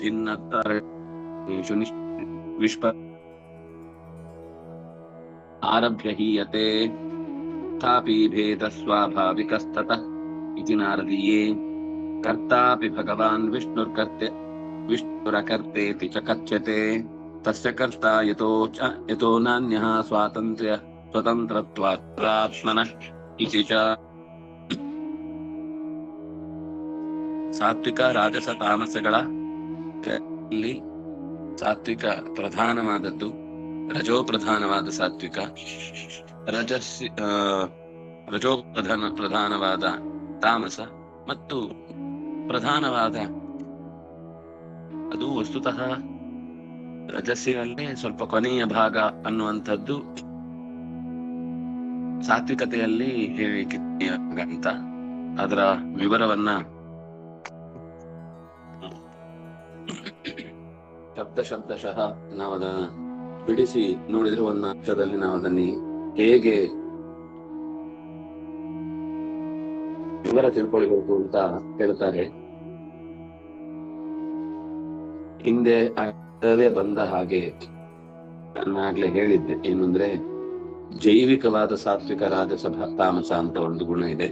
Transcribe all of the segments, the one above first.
भिन्नतरेषु विश्व आरभ्य हीयते तथापि भेदस्वाभाविकस्ततः इति नारदीये कर्तापि भगवान् विष्णुरकर्तेति च कथ्यते तस्य कर्ता यतो नान्यः स्वतन्त्रत्वात्मनः इति च ಸಾತ್ವಿಕ ರಾಜಸ ತಾಮಸಗಳ ಸಾತ್ವಿಕ ಪ್ರಧಾನವಾದದ್ದು, ರಜೋ ಪ್ರಧಾನವಾದ ಸಾತ್ವಿಕ, ರಜೋ ಪ್ರಧಾನವಾದ ತಾಮಸ ಮತ್ತು ಪ್ರಧಾನವಾದ ಅದು ವಸ್ತುತಃ ರಜಸ್ಸಿನಲ್ಲೇ ಸ್ವಲ್ಪ ಕೊನೆಯ ಭಾಗ ಅನ್ನುವಂಥದ್ದು ಸಾತ್ವಿಕತೆಯಲ್ಲಿ ಹೇಳಿಕೆ ಅಂತ ಅದರ ವಿವರವನ್ನ ಶಬ್ದಶಃ ನಾವು ಅದನ್ನ ಬಿಡಿಸಿ ನೋಡಿದ್ರೆ ಒಂದು ಅಕ್ಷರದಲ್ಲಿ ನಾವು ಅದನ್ನ ಹೇಗೆ ವಿವರ ತಿಳ್ಕೊಳ್ಬೇಕು ಅಂತ ಹೇಳ್ತಾರೆ. ಹಿಂದೆ ಅದೇ ಬಂದ ಹಾಗೆ ನಾನಾಗ್ಲೇ ಹೇಳಿದ್ದೆ, ಏನಂದ್ರೆ ಜೈವಿಕವಾದ ಸಾತ್ವಿಕ ರಾಜಸ ತಾಮಸ ಅಂತ ಒಂದು ಗುಣ ಇದೆ,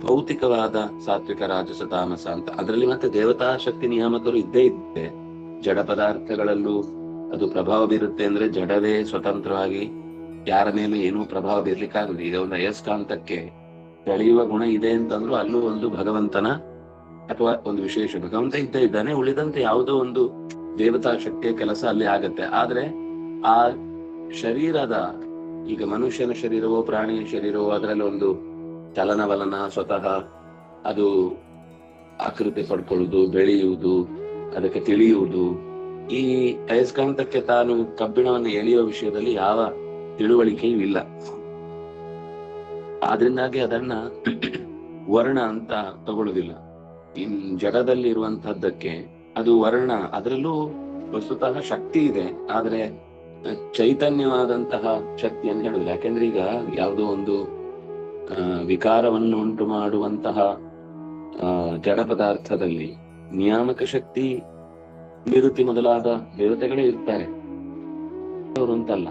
ಭೌತಿಕವಾದ ಸಾತ್ವಿಕ ರಾಜಸ ತಾಮಸ ಅಂತ. ಅದರಲ್ಲಿ ಮತ್ತೆ ದೇವತಾ ಶಕ್ತಿ ನಿಯಾಮಕರು ಇದ್ದೇ ಇದ್ದೆ. ಜಡ ಪದಾರ್ಥಗಳಲ್ಲೂ ಅದು ಪ್ರಭಾವ ಬೀರುತ್ತೆ ಅಂದ್ರೆ ಜಡವೇ ಸ್ವತಂತ್ರವಾಗಿ ಯಾರ ಮೇಲೂ ಏನೂ ಪ್ರಭಾವ ಬೀರ್ಲಿಕ್ಕಾಗುದು. ಈಗ ಒಂದು ಅಯಸ್ಕಾಂತಕ್ಕೆ ಸೆಳೆಯುವ ಗುಣ ಇದೆ ಅಂತಂದ್ರೂ ಅಲ್ಲೂ ಒಂದು ಭಗವಂತನ ಅಥವಾ ಒಂದು ವಿಶೇಷ ಭಗವಂತ ಇದ್ದೇ ಇದ್ದಾನೆ. ಉಳಿದಂತೆ ಯಾವುದೋ ಒಂದು ದೇವತಾ ಶಕ್ತಿಯ ಕೆಲಸ ಅಲ್ಲಿ ಆಗತ್ತೆ. ಆದ್ರೆ ಆ ಶರೀರದ, ಈಗ ಮನುಷ್ಯನ ಶರೀರವೋ ಪ್ರಾಣಿಯ ಶರೀರವೋ ಅದರಲ್ಲಿ ಒಂದು ಚಲನವಲನ ಸ್ವತಃ ಅದು ಆಕೃತಿ ಪಡ್ಕೊಳ್ಳುವುದು, ಬೆಳೆಯುವುದು, ಅದಕ್ಕೆ ತಿಳಿಯುವುದು. ಈ ಅಯಸ್ಕಾಂತಕ್ಕೆ ತಾನು ಕಬ್ಬಿಣವನ್ನು ಎಳೆಯುವ ವಿಷಯದಲ್ಲಿ ಯಾವ ತಿಳುವಳಿಕೆಯೂ ಇಲ್ಲ. ಆದ್ರಿಂದಾಗಿ ಅದನ್ನ ವರ್ಣ ಅಂತ ತಗೊಳ್ಳುದಿಲ್ಲ. ಜಡದಲ್ಲಿ ಇರುವಂತಹದ್ದಕ್ಕೆ ಅದು ವರ್ಣ, ಅದರಲ್ಲೂ ವಸ್ತುತಃ ಶಕ್ತಿ ಇದೆ, ಆದ್ರೆ ಚೈತನ್ಯವಾದಂತಹ ಶಕ್ತಿಯನ್ನು ಹೇಳುದಿಲ್ಲ. ಯಾಕೆಂದ್ರೆ ಈಗ ಯಾವುದೋ ಒಂದು ವಿಕಾರವನ್ನು ಉಂಟು ಮಾಡುವಂತಹ ಜಡ ಪದಾರ್ಥದಲ್ಲಿ ನಿಯಾಮಕ ಶಕ್ತಿ, ನಿರುತಿ ಮೊದಲಾದ ದೇವತೆಗಳೇ ಇರ್ತಾರೆ, ಅವರು ಅಂತಲ್ಲ.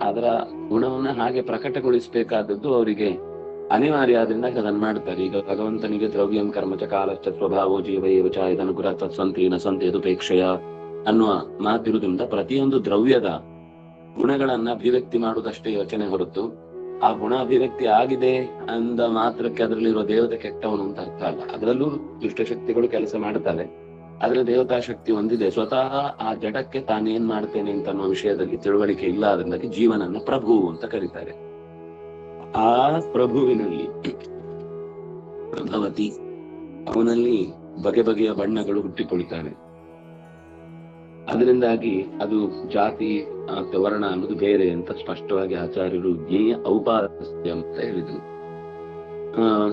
ಅದರ ಗುಣವನ್ನ ಹಾಗೆ ಪ್ರಕಟಗೊಳಿಸಬೇಕಾದದ್ದು ಅವರಿಗೆ ಅನಿವಾರ್ಯ. ಆದ್ರಿಂದ ಅದನ್ನ ಮಾಡ್ತಾರೆ. ಈಗ ಭಗವಂತನಿಗೆ ದ್ರವ್ಯಂ ಕರ್ಮಚ ಕಾಲಶ್ಚ ಸ್ವಭಾವೋ ಜೀವೈವ ಚ ಇದನುಗ್ರಹ ತತ್ಸಂತೀನ ಸಂತೇದುಪೇಕ್ಷೆಯ ಅನ್ನುವ ಮಾತಿರುವುದರಿಂದ ಪ್ರತಿಯೊಂದು ದ್ರವ್ಯದ ಗುಣಗಳನ್ನ ಅಭಿವ್ಯಕ್ತಿ ಮಾಡುವುದಷ್ಟೇ ಯೋಚನೆ ಹೊರತು ಆ ಗುಣ ಅಭಿವ್ಯಕ್ತಿ ಆಗಿದೆ ಅಂದ ಮಾತ್ರಕ್ಕೆ ಅದರಲ್ಲಿರುವ ದೇವತೆ ಕೆಟ್ಟವನು ಅಂತ ಅರ್ಥ ಅಲ್ಲ. ಅದರಲ್ಲೂ ದುಷ್ಟಶಕ್ತಿಗಳು ಕೆಲಸ ಮಾಡ್ತವೆ, ಆದ್ರೆ ದೇವತಾ ಶಕ್ತಿ ಹೊಂದಿದೆ. ಸ್ವತಃ ಆ ಜಡಕ್ಕೆ ತಾನೇನ್ ಮಾಡ್ತೇನೆ ಅಂತ ಅನ್ನೋ ವಿಷಯದಲ್ಲಿ ತಿಳುವಳಿಕೆ ಇಲ್ಲ. ಅದರಿಂದಾಗಿ ಜೀವನನ್ನ ಪ್ರಭು ಅಂತ ಕರೀತಾರೆ. ಆ ಪ್ರಭುವಿನಲ್ಲಿ ಪ್ರಭವತಿ, ಅವನಲ್ಲಿ ಬಗೆ ಬಗೆಯ ಬಣ್ಣಗಳು ಹುಟ್ಟಿಕೊಳ್ತಾವೆ. ಅದರಿಂದಾಗಿ ಅದು ಜಾತಿ ಅಥವಾ ವರ್ಣ ಅನ್ನೋದು ಬೇರೆ ಅಂತ ಸ್ಪಷ್ಟವಾಗಿ ಆಚಾರ್ಯರು ಜ್ಞೇಯ ಔಪಾಸ್ಯ ಅಂತ ಹೇಳಿದ್ರು.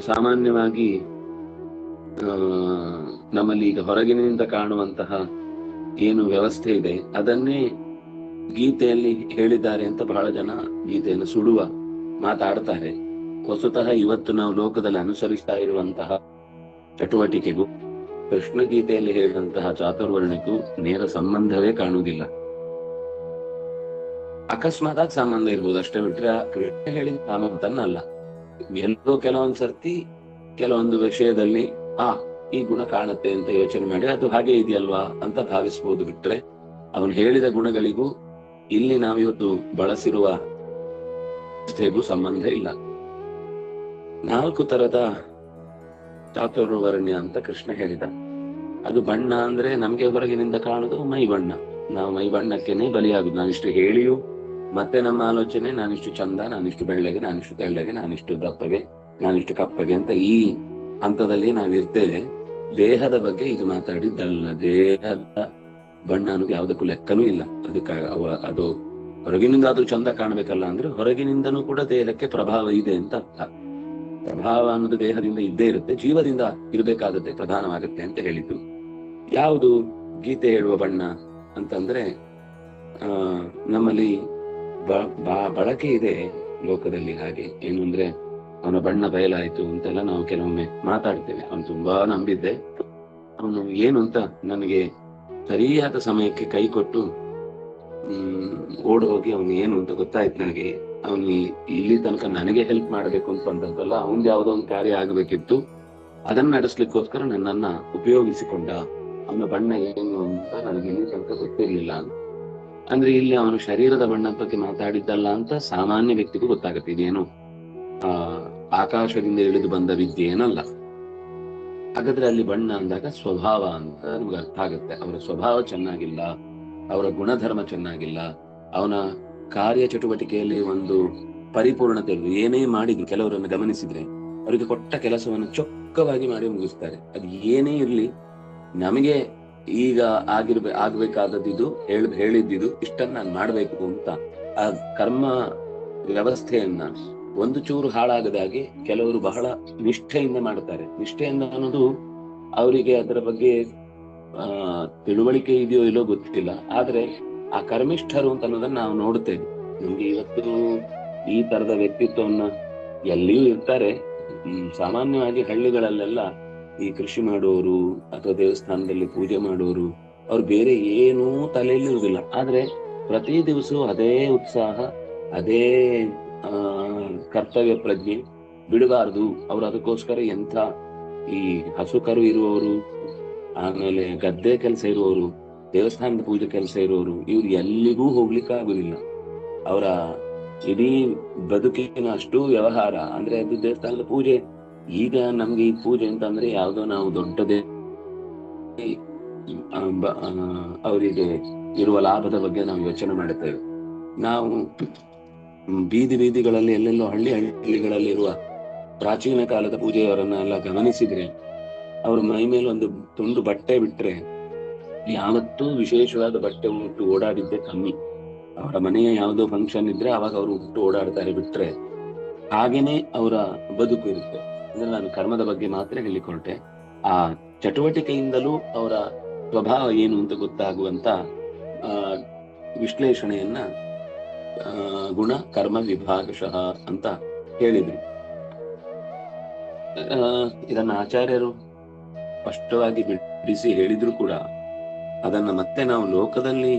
ಸಾಮಾನ್ಯವಾಗಿ ನಮ್ಮಲ್ಲಿ ಈಗ ಹೊರಗಿನಿಂದ ಕಾಣುವಂತಹ ಏನು ವ್ಯವಸ್ಥೆ ಇದೆ ಅದನ್ನೇ ಗೀತೆಯಲ್ಲಿ ಹೇಳಿದ್ದಾರೆ ಅಂತ ಬಹಳ ಜನ ಗೀತೆಯನ್ನು ಸುಡುವ ಮಾತಾಡ್ತಾರೆ. ವಸ್ತುತಃ ಇವತ್ತು ನಾವು ಲೋಕದಲ್ಲಿ ಅನುಸರಿಸ್ತಾ ಇರುವಂತಹ ಚಟುವಟಿಕೆಗೂ ಕೃಷ್ಣ ಗೀತೆಯಲ್ಲಿ ಹೇಳಿದಂತಹ ಚಾತುರ್ವರ್ಣಕ್ಕೂ ನೇರ ಸಂಬಂಧವೇ ಕಾಣುವುದಿಲ್ಲ. ಅಕಸ್ಮಾತ್ ಸಂಬಂಧ ಇರ್ಬೋದು ಅಷ್ಟೇ ಬಿಟ್ರೆ ಕೃಷ್ಣ ಹೇಳಿದ ಸಾಮಂತನ್ನಲ್ಲ. ಎಲ್ಲೋ ಕೆಲವೊಂದ್ ಸರ್ತಿ ಕೆಲವೊಂದು ವಿಷಯದಲ್ಲಿ ಈ ಗುಣ ಕಾಣುತ್ತೆ ಅಂತ ಯೋಚನೆ ಮಾಡಿ ಅದು ಹಾಗೆ ಇದೆಯಲ್ವಾ ಅಂತ ಭಾವಿಸ್ಬೋದು. ಬಿಟ್ರೆ ಅವನು ಹೇಳಿದ ಗುಣಗಳಿಗೂ ಇಲ್ಲಿ ನಾವಿವತ್ತು ಬಳಸಿರುವ ಸಂಬಂಧ ಇಲ್ಲ. 4 ತರದ ಚಾತುರ್ವರ್ಣ್ಯ ಅಂತ ಕೃಷ್ಣ ಹೇಳಿದ. ಅದು ಬಣ್ಣ ಅಂದ್ರೆ ನಮ್ಗೆ ಹೊರಗಿನಿಂದ ಕಾಣುದು ಮೈ ಬಣ್ಣ. ನಾವು ಮೈ ಬಣ್ಣಕ್ಕೇನೆ ಬಲಿಯಾಗುದು. ನಾನಿಷ್ಟು ಹೇಳಿಯೂ ಮತ್ತೆ ನಮ್ಮ ಆಲೋಚನೆ ನಾನಿಷ್ಟು ಚಂದ, ನಾನಿಷ್ಟು ಬೆಳ್ಳಗೆ, ನಾನಿಷ್ಟು ತೆಳ್ಳಗೆ, ನಾನಿಷ್ಟು ದಪ್ಪಗೆ, ನಾನಿಷ್ಟು ಕಪ್ಪಗೆ ಅಂತ ಈ ಹಂತದಲ್ಲಿ ನಾವಿರ್ತೇವೆ. ದೇಹದ ಬಗ್ಗೆ ಇದು ಮಾತಾಡಿದ್ದಲ್ಲ. ದೇಹದ ಬಣ್ಣ ಅನ್ನೋದು ಯಾವುದಕ್ಕೂ ಲೆಕ್ಕನೂ ಇಲ್ಲ. ಅದಕ್ಕೆ ಅದು ಹೊರಗಿನಿಂದ ಅದು ಚಂದ ಕಾಣ್ಬೇಕಲ್ಲ ಅಂದ್ರೆ ಹೊರಗಿನಿಂದನೂ ಕೂಡ ದೇಹಕ್ಕೆ ಪ್ರಭಾವ ಇದೆ ಅಂತ ಅರ್ಥ. ಪ್ರಭಾವ ಅನ್ನೋದು ದೇಹದಿಂದ ಇದ್ದೇ ಇರುತ್ತೆ, ಜೀವದಿಂದ ಇರಬೇಕಾದದ್ದೇ ಪ್ರಧಾನವಾಗುತ್ತೆ ಅಂತ ಹೇಳಿದ್ದು. ಯಾವುದು ಗೀತೆ ಹೇಳುವ ಬಣ್ಣ ಅಂತಂದ್ರೆ ನಮ್ಮಲ್ಲಿ ಬಳಕೆ ಇದೆ ಲೋಕದಲ್ಲಿ. ಹಾಗೆ ಏನು ಅಂದ್ರೆ ಅವನ ಬಣ್ಣ ಬಯಲಾಯ್ತು ಅಂತೆಲ್ಲ ನಾವು ಕೆಲವೊಮ್ಮೆ ಮಾತಾಡ್ತೇವೆ. ಅವನು ತುಂಬಾ ನಂಬಿದ್ದೆ, ಅವನು ಏನು ಅಂತ ನನಗೆ ಸರಿಯಾದ ಸಮಯಕ್ಕೆ ಕೈ ಕೊಟ್ಟು ಓಡ್ ಹೋಗಿ ಅವನು ಏನು ಅಂತ ಗೊತ್ತಾಯ್ತು ನನಗೆ. ಅವನು ಇಲ್ಲಿ ತನಕ ನನಗೆ ಹೆಲ್ಪ್ ಮಾಡ್ಬೇಕು ಅಂತ ಬಂದದ್ದಲ್ಲ, ಅವನ್ ಯಾವ್ದೋ ಒಂದು ಕಾರ್ಯ ಆಗ್ಬೇಕಿತ್ತು, ಅದನ್ನ ನಡೆಸ್ಲಿಕ್ಕೋಸ್ಕರ ನನ್ನನ್ನ ಉಪಯೋಗಿಸಿಕೊಂಡ. ಅವನ ಬಣ್ಣ ಏನು ಅಂತ ನನಗೆ ಇಲ್ಲಿ ತನಕ ಗೊತ್ತಿರ್ಲಿಲ್ಲ. ಅಂದ್ರೆ ಇಲ್ಲಿ ಅವನು ಶರೀರದ ಬಣ್ಣದ ಬಗ್ಗೆ ಮಾತಾಡಿದ್ದಲ್ಲ ಅಂತ ಸಾಮಾನ್ಯ ವ್ಯಕ್ತಿಗೂ ಗೊತ್ತಾಗತ್ತೆ, ಇದೇನು ಆಕಾಶದಿಂದ ಇಳಿದು ಬಂದ ವಿದ್ಯೆ ಏನಲ್ಲ. ಹಾಗಾದ್ರೆ ಅಲ್ಲಿ ಬಣ್ಣ ಅಂದಾಗ ಸ್ವಭಾವ ಅಂತ ನಮ್ಗೆ ಅರ್ಥ ಆಗುತ್ತೆ. ಅವರ ಸ್ವಭಾವ ಚೆನ್ನಾಗಿಲ್ಲ, ಅವರ ಗುಣಧರ್ಮ ಚೆನ್ನಾಗಿಲ್ಲ, ಅವನ ಕಾರ್ಯ ಚಟುವಟಿಕೆಯಲ್ಲಿ ಒಂದು ಪರಿಪೂರ್ಣತೆ ಇರಲಿ. ಏನೇ ಮಾಡಿದ್ರು ಕೆಲವರನ್ನು ಗಮನಿಸಿದ್ರೆ ಅವರಿಗೆ ಕೊಟ್ಟ ಕೆಲಸವನ್ನು ಚೊಕ್ಕವಾಗಿ ಮಾಡಿ ಮುಗಿಸ್ತಾರೆ. ಅದು ಏನೇ ಇರ್ಲಿ, ನಮಗೆ ಈಗ ಆಗ್ಬೇಕಾದದ್ದು ಹೇಳಿದ್ದು ಇಷ್ಟನ್ನ ನಾನು ಮಾಡ್ಬೇಕು ಅಂತ ಆ ಕರ್ಮ ವ್ಯವಸ್ಥೆಯನ್ನ ಒಂದು ಚೂರು ಹಾಳಾಗದಾಗೆ ಕೆಲವರು ಬಹಳ ನಿಷ್ಠೆಯಿಂದ ಮಾಡ್ತಾರೆ. ನಿಷ್ಠೆಯಿಂದ ಅನ್ನೋದು ಅವರಿಗೆ ಅದರ ಬಗ್ಗೆ ತಿಳುವಳಿಕೆ ಇದೆಯೋ ಇಲ್ಲೋ ಗೊತ್ತಿಲ್ಲ, ಆದ್ರೆ ಆ ಕರ್ಮಿಷ್ಠರು ಅಂತ ಅನ್ನೋದನ್ನ ನಾವು ನೋಡ್ತೇವೆ. ನಮ್ಗೆ ಇವತ್ತು ಈ ತರದ ವ್ಯಕ್ತಿತ್ವವನ್ನ ಎಲ್ಲಿಯೂ ಇರ್ತಾರೆ. ಸಾಮಾನ್ಯವಾಗಿ ಹಳ್ಳಿಗಳಲ್ಲೆಲ್ಲ ಈ ಕೃಷಿ ಮಾಡುವವರು ಅಥವಾ ದೇವಸ್ಥಾನದಲ್ಲಿ ಪೂಜೆ ಮಾಡುವವರು ಅವ್ರು ಬೇರೆ ಏನೂ ತಲೆಯಲ್ಲಿ ಇರುವುದಿಲ್ಲ, ಆದ್ರೆ ಪ್ರತಿ ದಿವಸವೂ ಅದೇ ಉತ್ಸಾಹ, ಅದೇ ಕರ್ತವ್ಯ ಪ್ರಜ್ಞೆ ಬಿಡಬಾರ್ದು. ಅವ್ರು ಅದಕ್ಕೋಸ್ಕರ ಎಂಥ ಈ ಹಸುಕರು ಇರುವವರು, ಆಮೇಲೆ ಗದ್ದೆ ಕೆಲಸ ಇರುವವರು, ದೇವಸ್ಥಾನದ ಪೂಜೆ ಕೆಲಸ ಇರುವವರು, ಇವ್ರು ಎಲ್ಲಿಗೂ ಹೋಗ್ಲಿಕ್ಕೆ ಆಗುದಿಲ್ಲ. ಅವರ ಇಡೀ ಬದುಕಿನ ಅಷ್ಟು ವ್ಯವಹಾರ ಅಂದ್ರೆ ಅದು ದೇವಸ್ಥಾನದ ಪೂಜೆ. ಈಗ ನಮ್ಗೆ ಈ ಪೂಜೆ ಅಂತ ಅಂದ್ರೆ ಯಾವ್ದೋ ನಾವು ದೊಡ್ಡದೇ ಅವರಿಗೆ ಇರುವ ಲಾಭದ ಬಗ್ಗೆ ನಾವು ಯೋಚನೆ ಮಾಡುತ್ತೇವೆ. ನಾವು ಬೀದಿಗಳಲ್ಲಿ ಎಲ್ಲೆಲ್ಲೋ ಹಳ್ಳಿಗಳಲ್ಲಿ ಇರುವ ಪ್ರಾಚೀನ ಕಾಲದ ಪೂಜೆಯವರನ್ನೆಲ್ಲ ಗಮನಿಸಿದ್ರೆ ಅವ್ರ ಮೈ ಮೇಲೆ ಒಂದು ತುಂಡು ಬಟ್ಟೆ ಬಿಟ್ರೆ ಯಾವತ್ತೂ ವಿಶೇಷವಾದ ಬಟ್ಟೆ ಉಟ್ಟು ಓಡಾಡಿದ್ದೆ ಕಮ್ಮಿ. ಅವರ ಮನೆಯ ಯಾವುದೋ ಫಂಕ್ಷನ್ ಇದ್ರೆ ಅವಾಗ ಅವರು ಉಟ್ಟು ಓಡಾಡ್ತಾರೆ, ಬಿಟ್ರೆ ಹಾಗೇನೆ ಅವರ ಬದುಕು ಇರುತ್ತೆ. ಅಂದ್ರೆ ನಾನು ಕರ್ಮದ ಬಗ್ಗೆ ಮಾತ್ರ ಹೇಳಿಕೊಳ್ತೆ. ಆ ಚಟುವಟಿಕೆಯಿಂದಲೂ ಅವರ ಸ್ವಭಾವ ಏನು ಅಂತ ಗೊತ್ತಾಗುವಂತ ವಿಶ್ಲೇಷಣೆಯನ್ನ ಗುಣ ಕರ್ಮ ವಿಭಾಗಶಃ ಅಂತ ಹೇಳಿದ್ರು. ಇದನ್ನ ಆಚಾರ್ಯರು ಸ್ಪಷ್ಟವಾಗಿ ಬಿಡಿಸಿ ಹೇಳಿದ್ರು ಕೂಡ ಅದನ್ನ ಮತ್ತೆ ನಾವು ಲೋಕದಲ್ಲಿ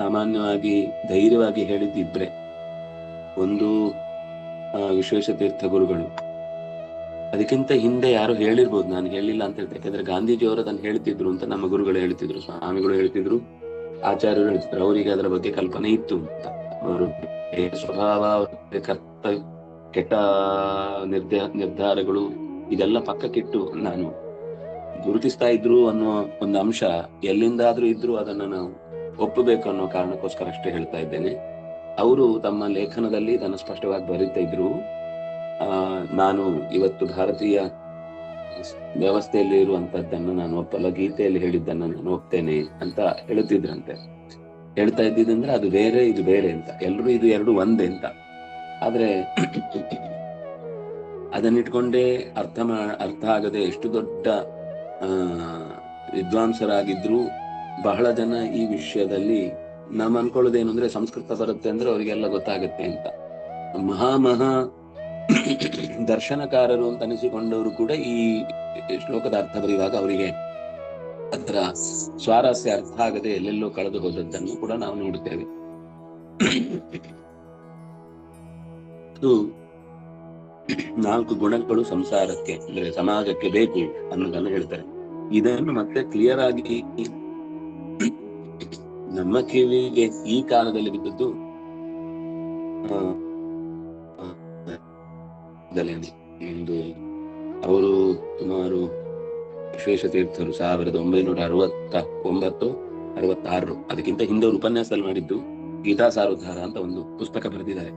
ಸಾಮಾನ್ಯವಾಗಿ ಧೈರ್ಯವಾಗಿ ಹೇಳಿದ್ದಿದ್ರೆ, ಒಂದು ವಿಶ್ವೇಶ ತೀರ್ಥ ಗುರುಗಳು, ಅದಕ್ಕಿಂತ ಹಿಂದೆ ಯಾರು ಹೇಳಿರ್ಬೋದು, ನಾನು ಹೇಳಿಲ್ಲ ಅಂತ ಹೇಳ್ತೇನೆ. ಯಾಕಂದ್ರೆ ಗಾಂಧೀಜಿಯವರು ಅದನ್ನು ಹೇಳ್ತಿದ್ರು ಅಂತ ನಮ್ಮ ಗುರುಗಳು ಹೇಳ್ತಿದ್ರು, ಸ್ವಾಮಿಗಳು ಹೇಳ್ತಿದ್ರು, ಆಚಾರ್ಯರು ಹೇಳ್ತಿದ್ರು. ಅವರಿಗೆ ಅದರ ಬಗ್ಗೆ ಕಲ್ಪನೆ ಇತ್ತು ಅಂತ. ಅವರು ಸ್ವಭಾವ, ಕರ್ತವ್ಯ, ಕೆಟ್ಟ ನಿರ್ಧಾರಗಳು ಇದೆಲ್ಲ ಪಕ್ಕಕ್ಕಿಟ್ಟು ನಾನು ಗುರುತಿಸ್ತಾ ಇದ್ರು ಅನ್ನೋ ಒಂದು ಅಂಶ ಎಲ್ಲಿಂದಾದ್ರೂ ಇದ್ರು ಅದನ್ನ ನಾವು ಒಪ್ಪಬೇಕು ಅನ್ನೋ ಕಾರಣಕ್ಕೋಸ್ಕರ ಅಷ್ಟೇ ಹೇಳ್ತಾ ಇದ್ದೇನೆ. ಅವರು ತಮ್ಮ ಲೇಖನದಲ್ಲಿ ಇದನ್ನು ಸ್ಪಷ್ಟವಾಗಿ ಬರೀತಾ ಇದ್ರು. ನಾನು ಇವತ್ತು ಭಾರತೀಯ ವ್ಯವಸ್ಥೆಯಲ್ಲಿ ಇರುವಂತದ್ದನ್ನು ನಾನು ಒಪ್ಪಲ್ಲ, ಗೀತೆಯಲ್ಲಿ ಹೇಳಿದ್ದನ್ನು ನಾನು ಒಪ್ತೇನೆ ಅಂತ ಹೇಳ್ತಿದ್ರಂತೆ. ಹೇಳ್ತಾ ಇದ್ದಿದ್ರೆ ಅದು ಬೇರೆ ಇದು ಬೇರೆ ಅಂತ, ಎಲ್ರು ಇದು ಎರಡು ಒಂದೇ ಅಂತ. ಆದ್ರೆ ಅದನ್ನಿಟ್ಕೊಂಡೇ ಅರ್ಥ ಆಗದೆ ಎಷ್ಟು ದೊಡ್ಡ ವಿದ್ವಾಂಸರಾಗಿದ್ರು ಬಹಳ ಜನ ಈ ವಿಷಯದಲ್ಲಿ ನಾವ್ ಅನ್ಕೊಳ್ಳೋದೇನು ಅಂದ್ರೆ ಸಂಸ್ಕೃತ ಬರುತ್ತೆ ಅಂದ್ರೆ ಅವರಿಗೆಲ್ಲ ಗೊತ್ತಾಗತ್ತೆ ಅಂತ. ಮಹಾ ದರ್ಶನಕಾರರು ಅಂತ ಅನಿಸಿಕೊಂಡವರು ಕೂಡ ಈ ಶ್ಲೋಕದ ಅರ್ಥ ಬರೆಯುವಾಗ ಅವರಿಗೆ ಅದರ ಸ್ವಾರಸ್ಯ ಅರ್ಥ ಆಗದೆ ಎಲ್ಲೆಲ್ಲೋ ಕಳೆದು ಹೋದದ್ದನ್ನು ಕೂಡ ನಾವು ನೋಡುತ್ತೇವೆ. ಅದು 4 ಗುಣಗಳು ಸಂಸಾರಕ್ಕೆ ಅಂದ್ರೆ ಸಮಾಜಕ್ಕೆ ಬೇಕು ಅನ್ನೋದನ್ನು ಹೇಳ್ತಾರೆ. ಇದನ್ನು ಮತ್ತೆ ಕ್ಲಿಯರ್ ಆಗಿ ನಮ್ಮ ಕಿವಿಗೆ ಈ ಕಾಲದಲ್ಲಿ ಬಿದ್ದದ್ದು ಒಂದು ಅವರು ಸುಮಾರು ವಿಶ್ವೇಶ ತೀರ್ಥರು 1969-66 ಅದಕ್ಕಿಂತ ಹಿಂದೆ ಅವರು ಉಪನ್ಯಾಸದಲ್ಲಿ ಮಾಡಿದ್ದು ಗೀತಾಸಾರೋದ್ಧಾರ ಅಂತ ಒಂದು ಪುಸ್ತಕ ಬರೆದಿದ್ದಾರೆ.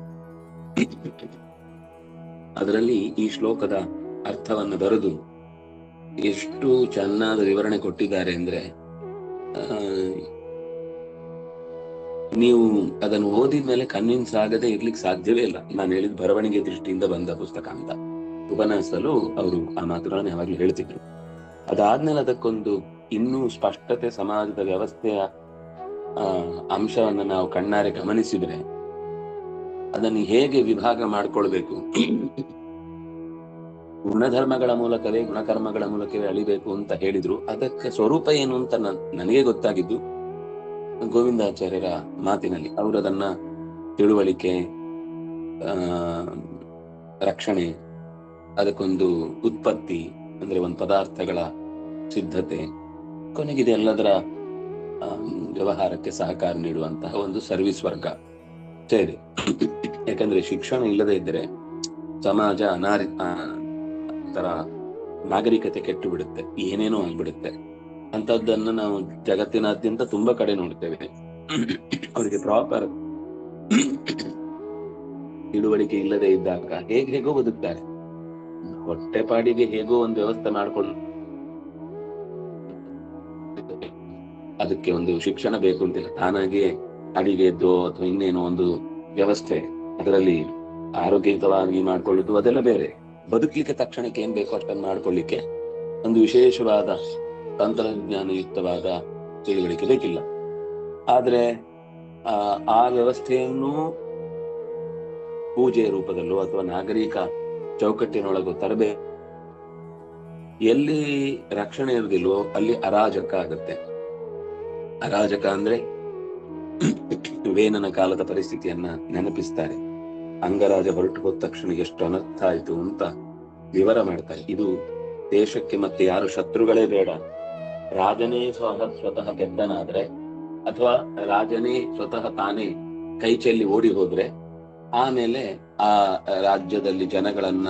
ಅದರಲ್ಲಿ ಈ ಶ್ಲೋಕದ ಅರ್ಥವನ್ನು ಬರೆದು ಎಷ್ಟು ಚೆನ್ನಾದ ವಿವರಣೆ ಕೊಟ್ಟಿದ್ದಾರೆ ಅಂದ್ರೆ ನೀವು ಅದನ್ನು ಓದಿದ್ಮೇಲೆ ಕನ್ವಿನ್ಸ್ ಆಗದೆ ಇರ್ಲಿಕ್ಕೆ ಸಾಧ್ಯವೇ ಇಲ್ಲ. ನಾನು ಹೇಳಿದ ಬರವಣಿಗೆ ದೃಷ್ಟಿಯಿಂದ ಬಂದ ಪುಸ್ತಕ ಅಂತ ಉಪನ್ಯಾಸದಲ್ಲೂ ಅವರು ಆ ಮಾತುಗಳನ್ನು ಯಾವಾಗ್ಲೂ ಹೇಳ್ತಿದ್ರು. ಅದಾದ್ಮೇಲೆ ಅದಕ್ಕೊಂದು ಇನ್ನೂ ಸ್ಪಷ್ಟತೆ, ಸಮಾಜದ ವ್ಯವಸ್ಥೆಯ ಅಂಶವನ್ನು ನಾವು ಕಣ್ಣಾರೆ ಗಮನಿಸಿದ್ರೆ ಅದನ್ನು ಹೇಗೆ ವಿಭಾಗ ಮಾಡ್ಕೊಳ್ಬೇಕು, ಗುಣಧರ್ಮಗಳ ಮೂಲಕವೇ ಗುಣಕರ್ಮಗಳ ಮೂಲಕವೇ ಅಳಿಬೇಕು ಅಂತ ಹೇಳಿದ್ರು. ಅದಕ್ಕೆ ಸ್ವರೂಪ ಏನು ಅಂತ ನನಗೆ ಗೊತ್ತಾಗಿದ್ದು ಗೋವಿಂದಾಚಾರ್ಯರ ಮಾತಿನಲ್ಲಿ. ಅವರು ಅದನ್ನ ತಿಳುವಳಿಕೆ, ರಕ್ಷಣೆ, ಅದಕ್ಕೊಂದು ಉತ್ಪತ್ತಿ ಅಂದ್ರೆ ಒಂದು ಪದಾರ್ಥಗಳ ಸಿದ್ಧತೆ, ಕೊನೆಗಿದೆ ಎಲ್ಲದರ ವ್ಯವಹಾರಕ್ಕೆ ಸಹಕಾರ ನೀಡುವಂತಹ ಒಂದು ಸರ್ವಿಸ್ ವರ್ಗ ಸೇರಿ. ಯಾಕಂದ್ರೆ ಶಿಕ್ಷಣ ಇಲ್ಲದೆ ಇದ್ದರೆ ಸಮಾಜ ತರ ನಾಗರಿಕತೆ ಕೆಟ್ಟು ಬಿಡುತ್ತೆ, ಏನೇನೋ ಆಗ್ಬಿಡುತ್ತೆ. ಅಂತದ್ದನ್ನು ನಾವು ಜಗತ್ತಿನಾದ್ಯಂತ ತುಂಬಾ ಕಡೆ ನೋಡ್ತೇವೆ. ಅವರಿಗೆ ಪ್ರಾಪರ್ ತಿಳುವಳಿಕೆ ಇಲ್ಲದೆ ಇದ್ದಾಗ ಹೇಗೋ ಬದುಕ್ತಾರೆ. ಹೊಟ್ಟೆಪಾಡಿಗೆ ಹೇಗೋ ಒಂದು ವ್ಯವಸ್ಥೆ ಮಾಡ್ಕೊಂಡು, ಅದಕ್ಕೆ ಒಂದು ಶಿಕ್ಷಣ ಬೇಕು ಅಂತಿಲ್ಲ. ತಾನಾಗೆ ಅಡಿಗೆದ್ದೋ ಅಥವಾ ಇನ್ನೇನೋ ಒಂದು ವ್ಯವಸ್ಥೆ ಅದರಲ್ಲಿ ಆರೋಗ್ಯಯುತವಾಗಿ ಮಾಡ್ಕೊಳ್ಳುದು ಅದೆಲ್ಲ ಬೇರೆ. ಬದುಕಲಿಕ್ಕೆ ತಕ್ಷಣಕ್ಕೆ ಏನ್ ಬೇಕೋ ಅಷ್ಟನ್ನು ಮಾಡ್ಕೊಳ್ಳಿಕ್ಕೆ ಒಂದು ವಿಶೇಷವಾದ ತಂತ್ರಜ್ಞಾನಯುಕ್ತವಾದ ತಿಳುವಳಿಕೆ ಬೇಕಿಲ್ಲ. ಆದ್ರೆ ಆ ವ್ಯವಸ್ಥೆಯನ್ನು ಪೂಜೆಯ ರೂಪದಲ್ಲೋ ಅಥವಾ ನಾಗರಿಕ ಚೌಕಟ್ಟಿನೊಳಗೋ ತರಬೇಕು. ಎಲ್ಲಿ ರಕ್ಷಣೆ ಇರುವುದಿಲ್ವೋ ಅಲ್ಲಿ ಅರಾಜಕ ಆಗುತ್ತೆ. ಅರಾಜಕ ಅಂದ್ರೆ ವೇನನ ಕಾಲದ ಪರಿಸ್ಥಿತಿಯನ್ನ ನೆನಪಿಸ್ತಾರೆ. ಅಂಗರಾಜ ಹೊರಟು ಹೋದ ತಕ್ಷಣ ಎಷ್ಟು ಅನರ್ಥ ಆಯ್ತು ಅಂತ ವಿವರ ಮಾಡ್ತಾರೆ. ಇದು ದೇಶಕ್ಕೆ ಮತ್ತೆ ಯಾರು ಶತ್ರುಗಳೇ ಬೇಡ, ರಾಜನೇ ಸ್ವತಃ ಗೆದ್ದನಾದ್ರೆ ಅಥವಾ ರಾಜನೇ ಸ್ವತಃ ತಾನೇ ಕೈ ಚೆಲ್ಲಿ ಓಡಿ ಹೋದ್ರೆ ಆಮೇಲೆ ಆ ರಾಜ್ಯದಲ್ಲಿ ಜನಗಳನ್ನ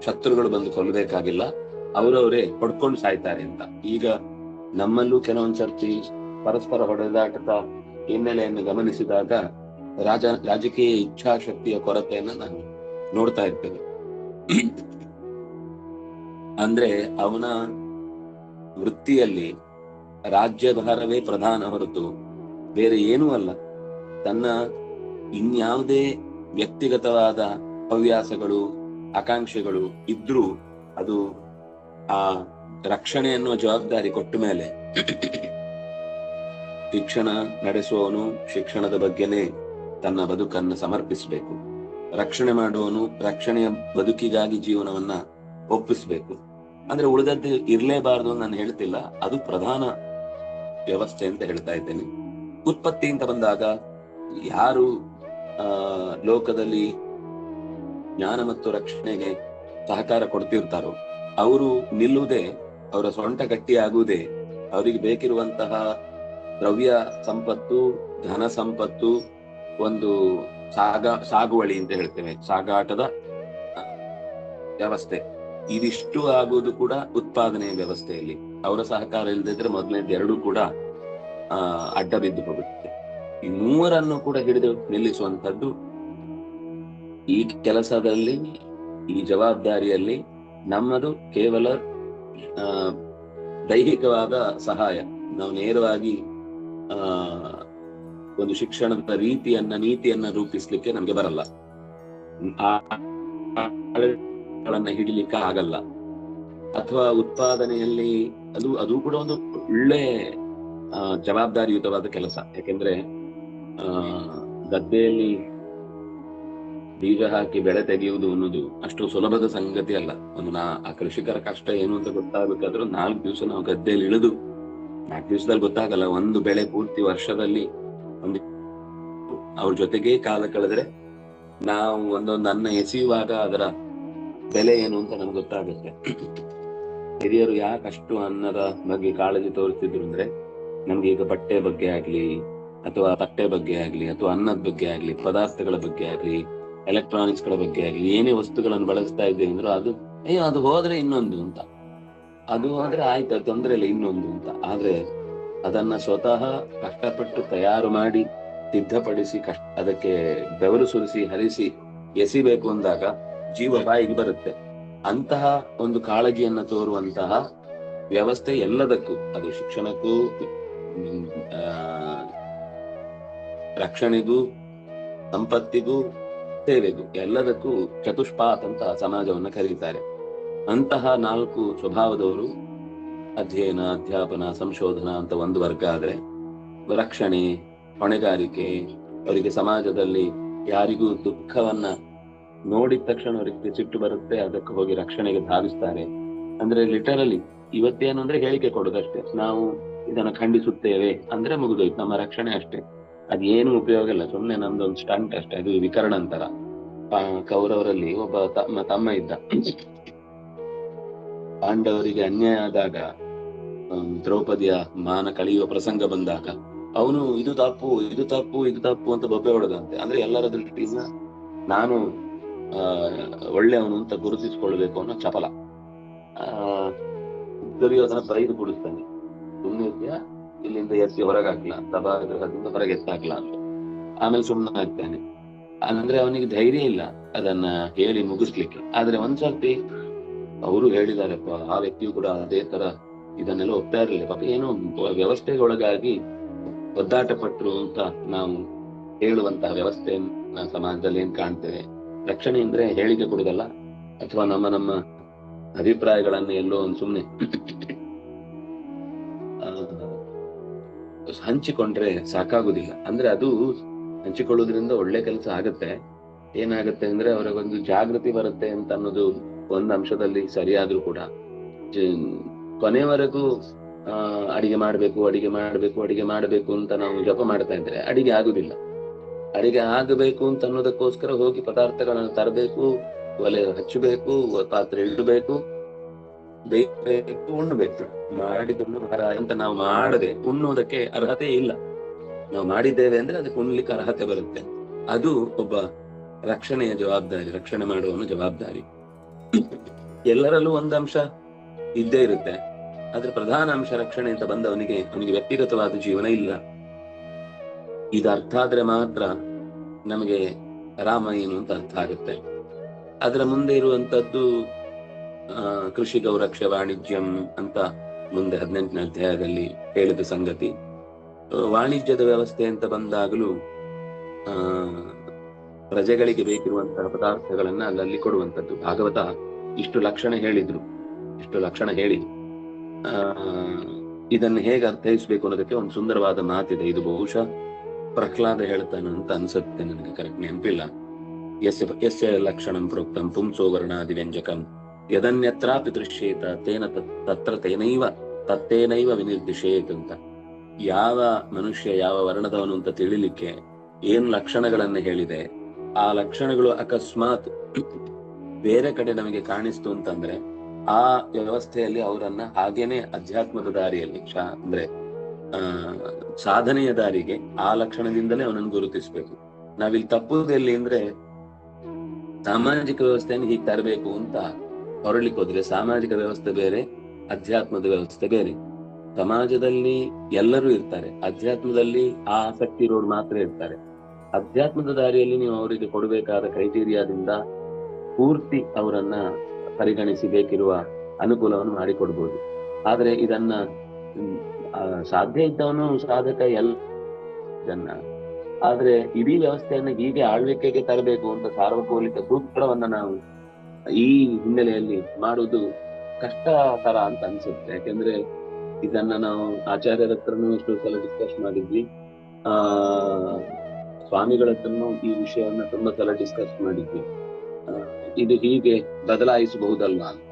ಶತ್ರುಗಳು ಬಂದು ಕೊಲ್ಲಬೇಕಾಗಿಲ್ಲ, ಅವರವರೇ ಹೊಡ್ಕೊಂಡು ಸಾಯ್ತಾರೆ ಅಂತ. ಈಗ ನಮ್ಮಲ್ಲೂ ಕೆಲವೊಂದ್ಸರ್ತಿ ಪರಸ್ಪರ ಹೊಡೆದಾಟದ ಹಿನ್ನೆಲೆಯನ್ನು ಗಮನಿಸಿದಾಗ ರಾಜಕೀಯ ಇಚ್ಛಾಶಕ್ತಿಯ ಕೊರತೆಯನ್ನು ನಾವು ನೋಡ್ತಾ ಇರ್ತೇವೆ. ಅಂದ್ರೆ ಅವನ ವೃತ್ತಿಯಲ್ಲಿ ರಾಜ್ಯಭಾರವೇ ಪ್ರಧಾನ ಹೊರತು ಬೇರೆ ಏನೂ ಅಲ್ಲ. ತನ್ನ ಇನ್ಯಾವುದೇ ವ್ಯಕ್ತಿಗತವಾದ ಹವ್ಯಾಸಗಳು, ಆಕಾಂಕ್ಷೆಗಳು ಇದ್ರೂ ಅದು ಆ ರಕ್ಷಣೆ ಎನ್ನುವ ಜವಾಬ್ದಾರಿ ಕೊಟ್ಟ ಮೇಲೆ ಶಿಕ್ಷಣ ನಡೆಸುವವನು ಶಿಕ್ಷಣದ ಬಗ್ಗೆನೇ ತನ್ನ ಬದುಕನ್ನು ಸಮರ್ಪಿಸಬೇಕು. ರಕ್ಷಣೆ ಮಾಡುವವನು ರಕ್ಷಣೆಯ ಬದುಕಿಗಾಗಿ ಜೀವನವನ್ನ ಒಪ್ಪಿಸ್ಬೇಕು. ಅಂದ್ರೆ ಉಳಿದದ್ದು ಇರ್ಲೇಬಾರದು ನಾನು ಹೇಳ್ತಿಲ್ಲ, ಅದು ಪ್ರಧಾನ ವ್ಯವಸ್ಥೆ ಅಂತ ಹೇಳ್ತಾ ಇದ್ದೇನೆ. ಉತ್ಪತ್ತಿ ಅಂತ ಬಂದಾಗ ಯಾರು ಲೋಕದಲ್ಲಿ ಜ್ಞಾನ ಮತ್ತು ರಕ್ಷಣೆಗೆ ಸಹಕಾರ ಕೊಡ್ತಿರ್ತಾರೋ ಅವರು ನಿಲ್ಲುವುದೇ, ಅವರ ಸೊಂಟ ಗಟ್ಟಿಯಾಗುವುದೇ ಅವರಿಗೆ ಬೇಕಿರುವಂತಹ ದ್ರವ್ಯ ಸಂಪತ್ತು, ಧನ ಸಂಪತ್ತು, ಒಂದು ಸಾಗುವಳಿ ಅಂತ ಹೇಳ್ತೇವೆ, ಸಾಗಾಟದ ವ್ಯವಸ್ಥೆ, ಇದಿಷ್ಟು ಆಗುವುದು ಕೂಡ ಉತ್ಪಾದನೆಯ ವ್ಯವಸ್ಥೆಯಲ್ಲಿ. ಅವರ ಸಹಕಾರ ಇಲ್ಲದಿದ್ರೆ ಮೊದಲನೇದು ಎರಡೂ ಕೂಡ ಅಡ್ಡ ಬಿದ್ದು ಹೋಗುತ್ತೆ. ಈ ಮೂವರನ್ನು ಕೂಡ ಹಿಡಿದು ನಿಲ್ಲಿಸುವಂತದ್ದು ಈ ಕೆಲಸದಲ್ಲಿ, ಈ ಜವಾಬ್ದಾರಿಯಲ್ಲಿ ನಮ್ಮದು ಕೇವಲ ದೈಹಿಕವಾದ ಸಹಾಯ. ನಾವು ನೇರವಾಗಿ ಒಂದು ಶಿಕ್ಷಣದ ನೀತಿಯನ್ನ ರೂಪಿಸ್ಲಿಕ್ಕೆ ನಮ್ಗೆ ಬರಲ್ಲ, ಹಿಡಿಲಿಕ್ಕೆ ಆಗಲ್ಲ. ಅಥವಾ ಉತ್ಪಾದನೆಯಲ್ಲಿ ಅದು ಕೂಡ ಒಂದು ಒಳ್ಳೆ ಜವಾಬ್ದಾರಿಯುತವಾದ ಕೆಲಸ. ಯಾಕೆಂದ್ರೆ ಗದ್ದೆಯಲ್ಲಿ ಬೀಜ ಹಾಕಿ ಬೆಳೆ ತೆಗೆಯುವುದು ಅನ್ನೋದು ಅಷ್ಟು ಸುಲಭದ ಸಂಗತಿ ಅಲ್ಲ. ಆ ಕೃಷಿಕರ ಕಷ್ಟ ಏನು ಅಂತ ಗೊತ್ತಾಗಬೇಕಾದ್ರೂ 4 ದಿವಸ ನಾವು ಗದ್ದೆಯಲ್ಲಿ ಇಳಿದು, 4 ದಿವಸದಲ್ಲಿ ಗೊತ್ತಾಗಲ್ಲ. ಒಂದು ಬೆಳೆ ಪೂರ್ತಿ ವರ್ಷದಲ್ಲಿ ಅವ್ರ ಜೊತೆಗೆ ಕಾಲ ಕಳೆದ್ರೆ ನಾವು ಒಂದೊಂದು ಅನ್ನ ಎಸೆಯುವಾಗ ಅದರ ಬೆಲೆ ಏನು ಅಂತ ನಮ್ಗೆ ಗೊತ್ತಾಗುತ್ತೆ. ಹಿರಿಯರು ಯಾಕಷ್ಟು ಅನ್ನದ ಬಗ್ಗೆ ಕಾಳಜಿ ತೋರಿಸ್ತಿದ್ರು ಅಂದ್ರೆ, ನಮ್ಗೆ ಈಗ ಬಟ್ಟೆ ಬಗ್ಗೆ ಆಗ್ಲಿ ಅಥವಾ ತಟ್ಟೆ ಬಗ್ಗೆ ಆಗ್ಲಿ ಅಥವಾ ಅನ್ನದ ಬಗ್ಗೆ ಆಗ್ಲಿ, ಪದಾರ್ಥಗಳ ಬಗ್ಗೆ ಆಗ್ಲಿ, ಎಲೆಕ್ಟ್ರಾನಿಕ್ಸ್ ಗಳ ಬಗ್ಗೆ ಆಗ್ಲಿ, ಏನೇ ವಸ್ತುಗಳನ್ನು ಬಳಸ್ತಾ ಇದ್ದೇವೆ ಅಂದ್ರೂ ಅದು ಹೋದ್ರೆ ಇನ್ನೊಂದು ಅಂತ, ಅದು ಹೋದ್ರೆ ಆಯ್ತು ತೊಂದ್ರೆ ಇಲ್ಲ ಇನ್ನೊಂದು ಅಂತ. ಆದ್ರೆ ಅದನ್ನ ಸ್ವತಃ ಕಷ್ಟಪಟ್ಟು ತಯಾರು ಮಾಡಿ ಸಿದ್ಧಪಡಿಸಿ ಅದಕ್ಕೆ ಬೆವರು ಸುರಿಸಿ ಹರಿಸಿ ಎಸಿಬೇಕು ಅಂದಾಗ ಜೀವ ಬಾಯಿಗೆ ಬರುತ್ತೆ. ಅಂತಹ ಒಂದು ಕಾಳಜಿಯನ್ನ ತೋರುವಂತಹ ವ್ಯವಸ್ಥೆ ಎಲ್ಲದಕ್ಕೂ, ಅದು ಶಿಕ್ಷಣಕ್ಕೂ, ರಕ್ಷಣೆಗೂ, ಸಂಪತ್ತಿಗೂ, ಸೇವೆಗೂ, ಎಲ್ಲದಕ್ಕೂ ಚತುಷ್ಪಾತ್ ಅಂತ ಸಮಾಜವನ್ನ ಕರೀತಾರೆ. ಅಂತಹ 4 ಸ್ವಭಾವದವರು ಅಧ್ಯಯನ, ಅಧ್ಯಾಪನ, ಸಂಶೋಧನಾ ಅಂತ ಒಂದು ವರ್ಗ ಆದ್ರೆ, ರಕ್ಷಣೆ, ಹೊಣೆಗಾರಿಕೆ, ಅವರಿಗೆ ಸಮಾಜದಲ್ಲಿ ಯಾರಿಗೂ ದುಃಖವನ್ನ ನೋಡಿದ ತಕ್ಷಣ ಅವರಿಗೆ ಸಿಟ್ಟು ಬರುತ್ತೆ, ಅದಕ್ಕೆ ಹೋಗಿ ರಕ್ಷಣೆಗೆ ಧಾವಿಸ್ತಾರೆ. ಅಂದ್ರೆ ಲಿಟರಲಿ ಇವತ್ತೇನು ಅಂದ್ರೆ ಹೇಳಿಕೆ ಕೊಡೋದಷ್ಟೇ, ನಾವು ಇದನ್ನ ಖಂಡಿಸುತ್ತೇವೆ ಅಂದ್ರೆ ಮುಗಿದೋಯ್ತು, ನಮ್ಮ ರಕ್ಷಣೆ ಅಷ್ಟೇ. ಅದೇನು ಉಪಯೋಗ ಇಲ್ಲ, ಸುಮ್ನೆ ನಮ್ದೊಂದು ಸ್ಟಂಟ್ ಅಷ್ಟೇ. ಅದು ವಿಕರ್ಣ ಅಂತಾರ. ಕೌರವರಲ್ಲಿ ಒಬ್ಬ ತಮ್ಮ ಇದ್ದ. ಪಾಂಡವರಿಗೆ ಅನ್ಯಾಯ ಆದಾಗ, ದ್ರೌಪದಿಯ ಮಾನ ಕಳೆಯುವ ಪ್ರಸಂಗ ಬಂದಾಗ ಅವನು ಇದು ತಪ್ಪು ಇದು ತಪ್ಪು ಇದು ತಪ್ಪು ಅಂತ ಬೊಬ್ಬೆ ಹೊಡೆದಂತೆ. ಅಂದ್ರೆ ಎಲ್ಲರ ದೃಷ್ಟಿಯಿಂದ ನಾನು ಒಳ್ಳೆಯವನು ಅಂತ ಗುರುತಿಸಿಕೊಳ್ಬೇಕು ಅನ್ನೋ ಚಪಲ. ದುರ್ಯೋಧನ ಬೈದು ಬಿಡಿಸ್ತಾನೆ, ಸುಮ್ಮನೆ ಇಲ್ಲಿಂದ ಎತ್ತಿ ಹೊರಗಾಕ್ಲ, ಸಭಾಗೃಹದಿಂದ ಹೊರಗೆ ಎತ್ತಾಕ್ಲ ಅಂತ. ಆಮೇಲೆ ಸುಮ್ಮನೆ ಆಗ್ತಾನೆ. ಅಂದ್ರೆ ಅವನಿಗೆ ಧೈರ್ಯ ಇಲ್ಲ ಅದನ್ನ ಹೇಳಿ ಮುಗಿಸ್ಲಿಕ್ಕೆ. ಆದ್ರೆ ಒಂದ್ಸರ್ತಿ ಅವರು ಹೇಳಿದಾರಪ್ಪ, ಆ ವ್ಯಕ್ತಿಯು ಕೂಡ ಅದೇ ತರ ಇದನ್ನೆಲ್ಲ ಒಪ್ತಾ ಇರಲಿಲ್ಲ. ಪಾಪ ಏನೋ ವ್ಯವಸ್ಥೆಗೊಳಗಾಗಿ ಒದ್ದಾಟ ಪಟ್ರು ಅಂತ ನಾವು ಹೇಳುವಂತಹ ವ್ಯವಸ್ಥೆ ಸಮಾಜದಲ್ಲಿ ಏನ್ ಕಾಣ್ತೇವೆ. ರಕ್ಷಣೆ ಅಂದ್ರೆ ಹೇಳಿಕೆ ಕೊಡುದಲ್ಲ, ಅಥವಾ ನಮ್ಮ ಅಭಿಪ್ರಾಯಗಳನ್ನ ಎಲ್ಲೋ ಒಂದು ಸುಮ್ನೆ ಹಂಚಿಕೊಂಡ್ರೆ ಸಾಕಾಗುದಿಲ್ಲ. ಅಂದ್ರೆ ಅದು ಹಂಚಿಕೊಳ್ಳುವುದ್ರಿಂದ ಒಳ್ಳೆ ಕೆಲಸ ಆಗತ್ತೆ. ಏನಾಗುತ್ತೆ ಅಂದ್ರೆ ಅವರಿಗೊಂದು ಜಾಗೃತಿ ಬರುತ್ತೆ ಅಂತ ಅನ್ನೋದು ಒಂದ್ ಅಂಶದಲ್ಲಿ ಸರಿಯಾದ್ರೂ ಕೂಡ, ಕೊನೆವರೆಗೂ ಅಡಿಗೆ ಮಾಡ್ಬೇಕು ಅಡಿಗೆ ಮಾಡ್ಬೇಕು ಅಡಿಗೆ ಮಾಡ್ಬೇಕು ಅಂತ ನಾವು ಜಪ ಮಾಡ್ತಾ ಇದ್ರೆ ಅಡಿಗೆ ಆಗುದಿಲ್ಲ. ಅಡಿಗೆ ಆಗಬೇಕು ಅಂತ ಅನ್ನೋದಕ್ಕೋಸ್ಕರ ಹೋಗಿ ಪದಾರ್ಥಗಳನ್ನ ತರಬೇಕು, ಒಲೆ ಹಚ್ಚಬೇಕು, ಪಾತ್ರೆ ಇಡಬೇಕು, ಬೇಯಬೇಕು, ಉಣ್ಣಬೇಕು. ಮಾಡಿಕೊಂಡು ಅಂತ ನಾವು ಮಾಡದೆ ಉಣ್ಣುವುದಕ್ಕೆ ಅರ್ಹತೆ ಇಲ್ಲ. ನಾವು ಮಾಡಿದ್ದೇವೆ ಅಂದ್ರೆ ಅದಕ್ಕೆ ಉಣ್ಲಿಕ್ಕೆ ಅರ್ಹತೆ ಬರುತ್ತೆ. ಅದು ಒಬ್ಬ ರಕ್ಷಣೆಯ ಜವಾಬ್ದಾರಿ, ರಕ್ಷಣೆ ಮಾಡುವವನ ಜವಾಬ್ದಾರಿ. ಎಲ್ಲರಲ್ಲೂ ಒಂದು ಅಂಶ ಇದ್ದೇ ಇರುತ್ತೆ, ಆದ್ರೆ ಪ್ರಧಾನ ಅಂಶ ರಕ್ಷಣೆ ಅಂತ ಬಂದವನಿಗೆ ಅವನಿಗೆ ವ್ಯಕ್ತಿಗತವಾದ ಜೀವನ ಇಲ್ಲ. ಇದು ಅರ್ಥ ಆದ್ರೆ ಮಾತ್ರ ನಮಗೆ ರಾಮ ಏನು ಅಂತ ಅರ್ಥ ಆಗುತ್ತೆ. ಅದರ ಮುಂದೆ ಇರುವಂತದ್ದು ಕೃಷಿ ಗೌರಕ್ಷ ವಾಣಿಜ್ಯಂ ಅಂತ ಮುಂದೆ 18ನೇ ಅಧ್ಯಾಯದಲ್ಲಿ ಹೇಳಿದ ಸಂಗತಿ. ವಾಣಿಜ್ಯದ ವ್ಯವಸ್ಥೆ ಅಂತ ಬಂದಾಗಲೂ ಪ್ರಜೆಗಳಿಗೆ ಬೇಕಿರುವಂತಹ ಪದಾರ್ಥಗಳನ್ನ ಅಲ್ಲಲ್ಲಿ ಕೊಡುವಂಥದ್ದು. ಭಾಗವತ ಇಷ್ಟು ಲಕ್ಷಣ ಹೇಳಿದ್ರು, ಇಷ್ಟು ಲಕ್ಷಣ ಹೇಳಿ ಇದನ್ನು ಹೇಗೆ ಅರ್ಥೈಸ್ಬೇಕು ಅನ್ನೋದಕ್ಕೆ ಒಂದು ಸುಂದರವಾದ ಮಾತಿದೆ. ಇದು ಬಹುಶಃ ಪ್ರಹ್ಲಾದ ಹೇಳ್ತಾನೆ ಅಂತ ಅನ್ಸುತ್ತೆ, ನನಗೆ ಕರೆಕ್ಟ್ ನೆನಪಿಲ್ಲ. ಯಸ್ಯ ಲಕ್ಷಣಂ ಪ್ರೋಕ್ತಂ ಪುಂಸೋ ವರ್ಣಾದಿ ವ್ಯಂಜಕಂ ಯದನ್ಯತ್ರಾಪಿ ದೃಶ್ಯೇತ ತೇನ ತತ್ರ ತತ್ತೇನೈವ ವಿನಿರ್ದಿಶೇತ್ ಅಂತ. ಯಾವ ಮನುಷ್ಯ ಯಾವ ವರ್ಣದವನು ಅಂತ ತಿಳಿಲಿಕ್ಕೆ ಏನ್ ಲಕ್ಷಣಗಳನ್ನ ಹೇಳಿದೆ, ಆ ಲಕ್ಷಣಗಳು ಅಕಸ್ಮಾತ್ ಬೇರೆ ಕಡೆ ನಮಗೆ ಕಾಣಿಸ್ತು ಅಂತಂದ್ರೆ ಆ ವ್ಯವಸ್ಥೆಯಲ್ಲಿ ಅವರನ್ನ ಹಾಗೇನೆ ಅಧ್ಯಾತ್ಮದ ದಾರಿಯಲ್ಲಿ ಅಂದ್ರೆ ಸಾಧನೆಯ ದಾರಿಗೆ ಆ ಲಕ್ಷಣದಿಂದಲೇ ಅವನನ್ನು ಗುರುತಿಸ್ಬೇಕು. ನಾವಿಲ್ಲಿ ತಪ್ಪುದು ಎಲ್ಲಿ ಅಂದ್ರೆ, ಸಾಮಾಜಿಕ ವ್ಯವಸ್ಥೆಯನ್ನು ಹೀಗೆ ತರಬೇಕು ಅಂತ ಹೊರಳಿಕ್ಕೆ ಹೋದ್ರೆ ಸಾಮಾಜಿಕ ವ್ಯವಸ್ಥೆ ಬೇರೆ, ಅಧ್ಯಾತ್ಮದ ವ್ಯವಸ್ಥೆ ಬೇರೆ. ಸಮಾಜದಲ್ಲಿ ಎಲ್ಲರೂ ಇರ್ತಾರೆ, ಅಧ್ಯಾತ್ಮದಲ್ಲಿ ಆ ಆಸಕ್ತಿ ಇರೋರು ಮಾತ್ರ ಇರ್ತಾರೆ. ಅಧ್ಯಾತ್ಮದ ದಾರಿಯಲ್ಲಿ ನೀವು ಅವರಿಗೆ ಕೊಡಬೇಕಾದ ಕ್ರೈಟೀರಿಯಾದಿಂದ ಪೂರ್ತಿ ಅವರನ್ನ ಪರಿಗಣಿಸಿ ಬೇಕಿರುವ ಅನುಕೂಲವನ್ನು ಮಾಡಿಕೊಡ್ಬೋದು. ಆದ್ರೆ ಇದನ್ನ ಸಾಧ್ಯ ಇದ್ದವನು ಸಾಧಕ ಇದನ್ನ, ಆದ್ರೆ ಇಡೀ ವ್ಯವಸ್ಥೆಯನ್ನ ಹೀಗೆ ಆಳ್ವಿಕೆಗೆ ತರಬೇಕು ಅಂತ ಸಾರ್ವಕಾಲಿಕ ಸೂತ್ರವನ್ನ ನಾವು ಈ ಹಿನ್ನೆಲೆಯಲ್ಲಿ ಮಾಡುವುದು ಕಷ್ಟಕರ ಅಂತ ಅನ್ಸುತ್ತೆ. ಯಾಕೆಂದ್ರೆ ಇದನ್ನ ನಾವು ಆಚಾರ್ಯರ ಹತ್ರನೂ ಎಷ್ಟೋ ಸಲ ಡಿಸ್ಕಸ್ ಮಾಡಿದ್ವಿ, ಸ್ವಾಮಿಗಳ ಹತ್ರನೂ ಈ ವಿಷಯವನ್ನ ತುಂಬಾ ಸಲ ಡಿಸ್ಕಸ್ ಮಾಡಿದ್ವಿ. ಇದು ಹೀಗೆ ಬದಲಾಯಿಸಬಹುದಲ್ವಾ ಅಂತ.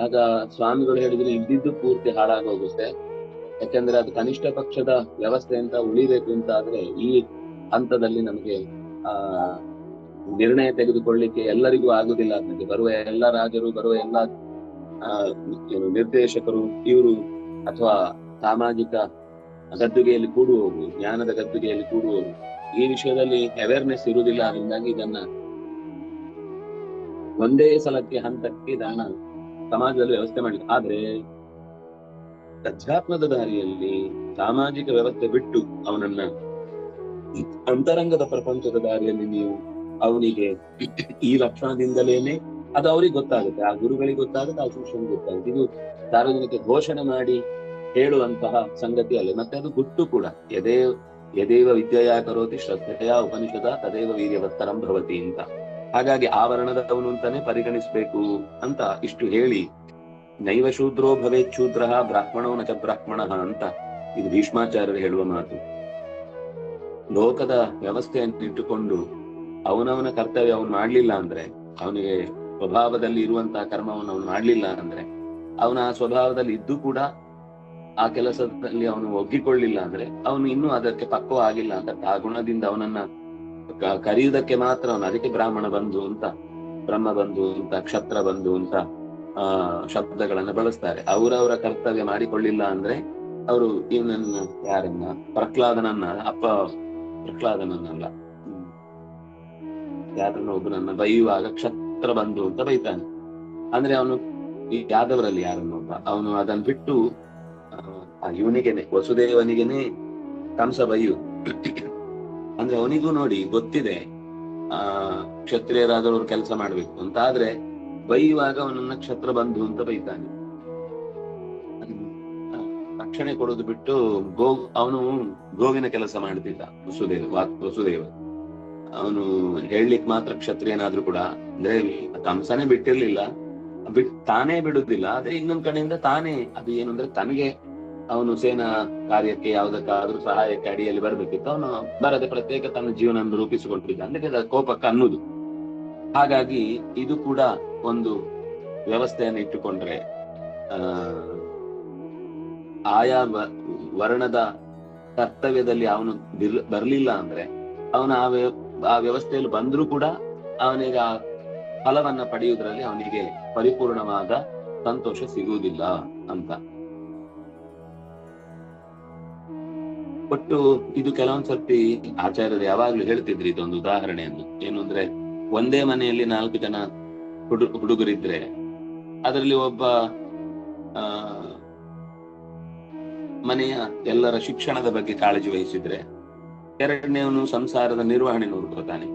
ಆಗ ಸ್ವಾಮಿಗಳು ಹೇಳಿದ್ರೆ ಇದ್ದಿದ್ದು ಪೂರ್ತಿ ಹಾಳಾಗೋಗುತ್ತೆ. ಯಾಕಂದ್ರೆ ಅದು ಕನಿಷ್ಠ ಪಕ್ಷದ ವ್ಯವಸ್ಥೆ ಅಂತ ಉಳಿಬೇಕು ಅಂತ ಆದ್ರೆ ಈ ಹಂತದಲ್ಲಿ ನಮಗೆ ನಿರ್ಣಯ ತೆಗೆದುಕೊಳ್ಳಿಕ್ಕೆ ಎಲ್ಲರಿಗೂ ಆಗುದಿಲ್ಲ. ಅದಕ್ಕೆ ಬರುವ ಎಲ್ಲ ರಾಜರು, ಬರುವ ಎಲ್ಲ ನಿರ್ದೇಶಕರು, ಇವರು ಅಥವಾ ಸಾಮಾಜಿಕ ಗದ್ದುಗೆಯಲ್ಲಿ ಕೂಡುವವರು, ಜ್ಞಾನದ ಗದ್ದುಗೆಯಲ್ಲಿ ಕೂಡುವವರು ಈ ವಿಷಯದಲ್ಲಿ ಅವೇರ್ನೆಸ್ ಇರುವುದಿಲ್ಲ. ಅದರಿಂದಾಗಿ ಇದನ್ನ ಒಂದೇ ಸಲಕ್ಕೆ ಹಂತಕ್ಕೆ ಇದನ್ನ ಸಮಾಜದಲ್ಲಿ ವ್ಯವಸ್ಥೆ ಮಾಡಿ. ಆದ್ರೆ ಅಧ್ಯಾತ್ಮದ ದಾರಿಯಲ್ಲಿ ಸಾಮಾಜಿಕ ವ್ಯವಸ್ಥೆ ಬಿಟ್ಟು ಅವನನ್ನ ಅಂತರಂಗದ ಪ್ರಪಂಚದ ದಾರಿಯಲ್ಲಿ ನೀವು ಅವನಿಗೆ ಈ ಲಕ್ಷಣದಿಂದಲೇನೆ ಅದು ಅವ್ರಿಗೆ ಗೊತ್ತಾಗುತ್ತೆ, ಆ ಗುರುಗಳಿಗೆ ಗೊತ್ತಾಗುತ್ತೆ, ಆ ಶಿಷ್ಯನಿಗೆ ಗೊತ್ತಾಗುತ್ತೆ. ಇದು ಸಾರ್ವಜನಿಕ ಘೋಷಣೆ ಮಾಡಿ ಹೇಳುವಂತಹ ಸಂಗತಿ ಅಲ್ಲ. ಮತ್ತೆ ಅದು ಗುಟ್ಟು ಕೂಡ, ಯದೇವ ವಿದ್ಯೆಯ ಕರೋತಿ ಶ್ರದ್ಧೆಯ ಉಪನಿಷದ ತದೇವ ವೀರ್ಯವತ್ತರಂ ಭವತಿ ಅಂತ. ಹಾಗಾಗಿ ಆವರಣದವನು ಅಂತಾನೆ ಪರಿಗಣಿಸ್ಬೇಕು ಅಂತ ಇಷ್ಟು ಹೇಳಿ, ನೈವ ಶೂದ್ರೋ ಭವೇತ್ ಶೂದ್ರ ಬ್ರಾಹ್ಮಣೋ ನ ಚ ಬ್ರಾಹ್ಮಣ ಅಂತ ಇದು ಭೀಷ್ಮಾಚಾರ್ಯರು ಹೇಳುವ ಮಾತು. ಲೋಕದ ವ್ಯವಸ್ಥೆಯನ್ನು ಇಟ್ಟುಕೊಂಡು ಅವನವನ ಕರ್ತವ್ಯ ಅವನು ಮಾಡ್ಲಿಲ್ಲ ಅಂದ್ರೆ, ಅವನಿಗೆ ಸ್ವಭಾವದಲ್ಲಿ ಇರುವಂತಹ ಕರ್ಮವನ್ನು ಅವನು ಮಾಡ್ಲಿಲ್ಲ ಅಂದ್ರೆ, ಅವನ ಆ ಸ್ವಭಾವದಲ್ಲಿ ಇದ್ದು ಕೂಡ ಆ ಕೆಲಸದಲ್ಲಿ ಅವನು ಒಗ್ಗಿಕೊಳ್ಳಿಲ್ಲ ಅಂದ್ರೆ ಅವನು ಇನ್ನೂ ಅದಕ್ಕೆ ಪಕ್ವ ಆಗಿಲ್ಲ ಅಂತ ಆ ಗುಣದಿಂದ ಅವನನ್ನ ಕರೆಯುವುದಕ್ಕೆ ಮಾತ್ರ ಅವನು. ಅದಕ್ಕೆ ಬ್ರಾಹ್ಮಣ ಬಂಧು ಅಂತ, ಬ್ರಹ್ಮ ಬಂಧು ಅಂತ, ಕ್ಷತ್ರ ಬಂಧು ಅಂತ ಶಬ್ದಗಳನ್ನ ಬಳಸ್ತಾರೆ. ಅವರವರ ಕರ್ತವ್ಯ ಮಾಡಿಕೊಳ್ಳಿಲ್ಲ ಅಂದ್ರೆ ಅವರು ಇವನನ್ನ, ಯಾರನ್ನ, ಪ್ರಹ್ಲಾದನನ್ನ, ಪ್ರಹ್ಲಾದನನ್ನಲ್ಲ, ಯಾರನ್ನ ಒಬ್ಬನನ್ನ ಬೈಯುವಾಗ ಕ್ಷತ್ರ ಬಂಧು ಅಂತ ಬೈತಾನೆ. ಅಂದ್ರೆ ಅವನು ಈ ಯಾದವರಲ್ಲಿ ಯಾರನ್ನೊಬ್ಬ ಅವನು ಅದನ್ನ ಬಿಟ್ಟು ಇವನಿಗೆನೆ, ವಸುದೇವನಿಗೆನೆ ಕಂಸ ಬೈಯು ಅಂದ್ರೆ ಅವನಿಗೂ ನೋಡಿ ಗೊತ್ತಿದೆ ಕ್ಷತ್ರಿಯರಾದವರು ಕೆಲಸ ಮಾಡ್ಬೇಕು ಅಂತ, ಆದ್ರೆ ಬೈಯುವಾಗ ಅವನನ್ನ ಕ್ಷತ್ರ ಬಂಧು ಅಂತ ಬೈತಾನೆ. ರಕ್ಷಣೆ ಕೊಡೋದು ಬಿಟ್ಟು ಅವನು ಗೋವಿನ ಕೆಲಸ ಮಾಡ್ತಿದ್ದ ವಸುದೇವ. ಅವನು ಹೇಳಲಿಕ್ಕೆ ಮಾತ್ರ ಕ್ಷತ್ರಿಯನಾದ್ರೂ ಕೂಡ, ಅಂದ್ರೆ ಕಂಸನೇ ಬಿಟ್ಟಿರ್ಲಿಲ್ಲ, ತಾನೇ ಬಿಡುದಿಲ್ಲ. ಆದ್ರೆ ಇನ್ನೊಂದ್ ಕಡೆಯಿಂದ ತಾನೇ ಅದು ಏನು ಅಂದ್ರೆ ತನಗೆ ಅವನು ಸೇನಾ ಕಾರ್ಯಕ್ಕೆ ಯಾವ್ದಕ್ಕಾದ್ರೂ ಸಹಾಯಕ್ಕೆ ಅಡಿಯಲ್ಲಿ ಬರ್ಬೇಕಿತ್ತು, ಅವನು ಬರದೆ ಪ್ರತ್ಯೇಕ ತನ್ನ ಜೀವನ ರೂಪಿಸಿಕೊಂಡಿದ್ದ, ಅಂದ್ರೆ ಕೋಪಕ್ಕೆ ಅನ್ನುದು. ಹಾಗಾಗಿ ಇದು ಕೂಡ ಒಂದು ವ್ಯವಸ್ಥೆಯನ್ನು ಇಟ್ಟುಕೊಂಡ್ರೆ ಆಯಾ ವರ್ಣದ ಕರ್ತವ್ಯದಲ್ಲಿ ಅವನು ಬರ್ಲಿಲ್ಲ ಅಂದ್ರೆ ಅವನ ಆ ವ್ಯವಸ್ಥೆಯಲ್ಲಿ ಬಂದ್ರೂ ಕೂಡ ಅವನಿಗೆ ಆ ಫಲವನ್ನ ಪಡೆಯುವುದರಲ್ಲಿ ಅವನಿಗೆ ಪರಿಪೂರ್ಣವಾದ ಸಂತೋಷ ಸಿಗುವುದಿಲ್ಲ ಅಂತ. ಒಟ್ಟು ಇದು ಕೆಲವೊಂದ್ಸರ್ತಿ ಆಚಾರ್ಯರು ಯಾವಾಗ್ಲೂ ಹೇಳ್ತಿದ್ರಿ ಇದೊಂದು ಉದಾಹರಣೆಯನ್ನು. ಏನು ಅಂದ್ರೆ, ಒಂದೇ ಮನೆಯಲ್ಲಿ 4 ಜನ ಹುಡುಗರಿದ್ರೆ ಅದರಲ್ಲಿ ಒಬ್ಬ ಮನೆಯ ಎಲ್ಲರ ಶಿಕ್ಷಣದ ಬಗ್ಗೆ ಕಾಳಜಿ ವಹಿಸಿದ್ರೆ, 2ನೇವನು ಸಂಸಾರದ ನಿರ್ವಹಣೆ ನೋಡ್ಕೊತಾನೆ,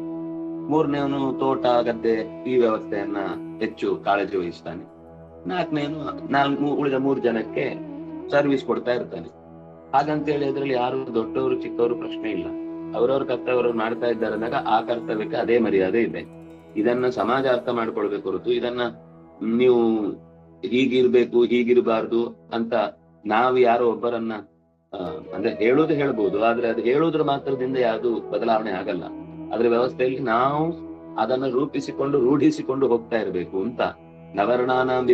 3ನೇವನು ತೋಟ ಗದ್ದೆ ಈ ವ್ಯವಸ್ಥೆಯನ್ನ ಹೆಚ್ಚು ಕಾಳಜಿ ವಹಿಸ್ತಾನೆ, 4ನೇವನು ಉಳಿದ 3 ಜನಕ್ಕೆ ಸರ್ವಿಸ್ ಕೊಡ್ತಾ ಇರ್ತಾನೆ. ಹಾಗಂತೇಳಿ ಅದ್ರಲ್ಲಿ ಯಾರು ದೊಡ್ಡವರು ಚಿಕ್ಕವರು ಪ್ರಶ್ನೆ ಇಲ್ಲ. ಅವರವ್ರ ಕರ್ತವ್ಯ ಮಾಡ್ತಾ ಇದ್ದಾರೆ ಅಂದಾಗ ಆ ಕರ್ತವ್ಯಕ್ಕೆ ಅದೇ ಮರ್ಯಾದೆ ಇದೆ. ಇದನ್ನ ಸಮಾಜ ಅರ್ಥ ಮಾಡ್ಕೊಳ್ಬೇಕು ಹೊರತು ಇದನ್ನ ನೀವು ಹೀಗಿರ್ಬೇಕು ಹೀಗಿರಬಾರ್ದು ಅಂತ ನಾವು ಯಾರೋ ಒಬ್ಬರನ್ನ ಅಂದ್ರೆ ಹೇಳ್ಬೋದು, ಆದ್ರೆ ಅದು ಹೇಳುವುದ್ರ ಮಾತ್ರದಿಂದ ಯಾವುದು ಬದಲಾವಣೆ ಆಗಲ್ಲ. ಅದ್ರ ವ್ಯವಸ್ಥೆಯಲ್ಲಿ ನಾವು ಅದನ್ನ ರೂಢಿಸಿಕೊಂಡು ಹೋಗ್ತಾ ಇರ್ಬೇಕು ಅಂತ. ನವರ್ಣಾನಾಂ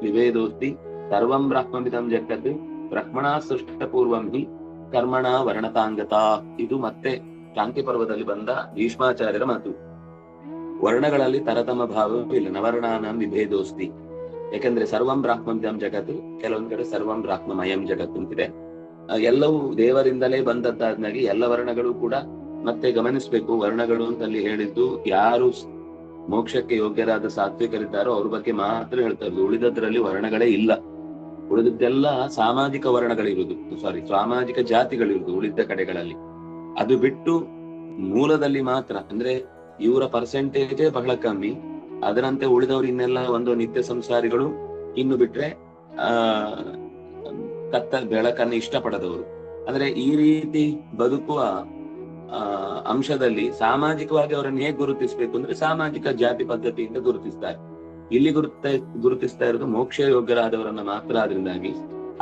ವಿಭೇದೋಸ್ತಿ ಸರ್ವಂ ಬ್ರಹ್ಮವಿದಂ ಜಗತ್ ಬ್ರಹ್ಮಣ ಸೃಷ್ಟ ಪೂರ್ವಂ ಹಿ ಕರ್ಮಣ ವರ್ಣತಾಂಗತಾ. ಇದು ಮತ್ತೆ ಶಾಂತಿ ಪರ್ವದಲ್ಲಿ ಬಂದ ಭೀಷ್ಮಾಚಾರ್ಯರ ಮಾತು. ವರ್ಣಗಳಲ್ಲಿ ತರತಮ ಭಾವವಿಲ್ಲ, ನವರ್ಣಾನಾಂ ವಿಭೇದೋಸ್ತಿ. ಯಾಕಂದ್ರೆ ಸರ್ವಂ ಬ್ರಾಹ್ಮವಿದಂ ಜಗತ್, ಕೆಲವೊಂದ್ ಕಡೆ ಸರ್ವಂ ಬ್ರಾಹ್ಮಮಯಂ ಜಗತ್ ಅಂತಿದೆ. ಎಲ್ಲವೂ ದೇವರಿಂದಲೇ ಬಂದದ್ದಾದ್ಮೇಲೆ ಎಲ್ಲ ವರ್ಣಗಳು ಕೂಡ ಮತ್ತೆ ಗಮನಿಸ್ಬೇಕು. ವರ್ಣಗಳು ಅಂತಲ್ಲಿ ಹೇಳಿದ್ದು ಯಾರು ಮೋಕ್ಷಕ್ಕೆ ಯೋಗ್ಯರಾದ ಸಾತ್ವಿಕರಿದ್ದಾರೋ ಅವ್ರ ಬಗ್ಗೆ ಮಾತ್ರ ಹೇಳ್ತಾ ಇರೋದು. ಉಳಿದದ್ರಲ್ಲಿ ವರ್ಣಗಳೇ ಇಲ್ಲ. ಉಳಿದದ್ದೆಲ್ಲ ಸಾಮಾಜಿಕ ವರ್ಣಗಳಿರುವುದು, ಸಾಮಾಜಿಕ ಜಾತಿಗಳಿರುವುದು ಉಳಿದ ಕಡೆಗಳಲ್ಲಿ. ಅದು ಬಿಟ್ಟು ಮೂಲದಲ್ಲಿ ಮಾತ್ರ, ಅಂದ್ರೆ ಇವರ ಪರ್ಸೆಂಟೇಜೇ ಬಹಳ ಕಮ್ಮಿ, ಅದರಂತೆ ಉಳಿದವರು ಇನ್ನೆಲ್ಲ ಒಂದು ನಿತ್ಯ ಸಂಸಾರಿಗಳು. ಇನ್ನು ಬಿಟ್ರೆ ಬೆಳಕನ್ನು ಇಷ್ಟಪಡದವರು. ಅಂದ್ರೆ ಈ ರೀತಿ ಬದುಕುವ ಅಂಶದಲ್ಲಿ ಸಾಮಾಜಿಕವಾಗಿ ಅವರನ್ನು ಹೇಗೆ ಗುರುತಿಸ್ಬೇಕು ಅಂದ್ರೆ ಸಾಮಾಜಿಕ ಜಾತಿ ಪದ್ಧತಿಯಿಂದ ಗುರುತಿಸ್ತಾರೆ. ಇಲ್ಲಿ ಗುರುತಿಸ್ತಾ ಇರೋದು ಮೋಕ್ಷ ಯೋಗ್ಯರಾದವರನ್ನ ಮಾತ್ರ. ಆದ್ರಿಂದಾಗಿ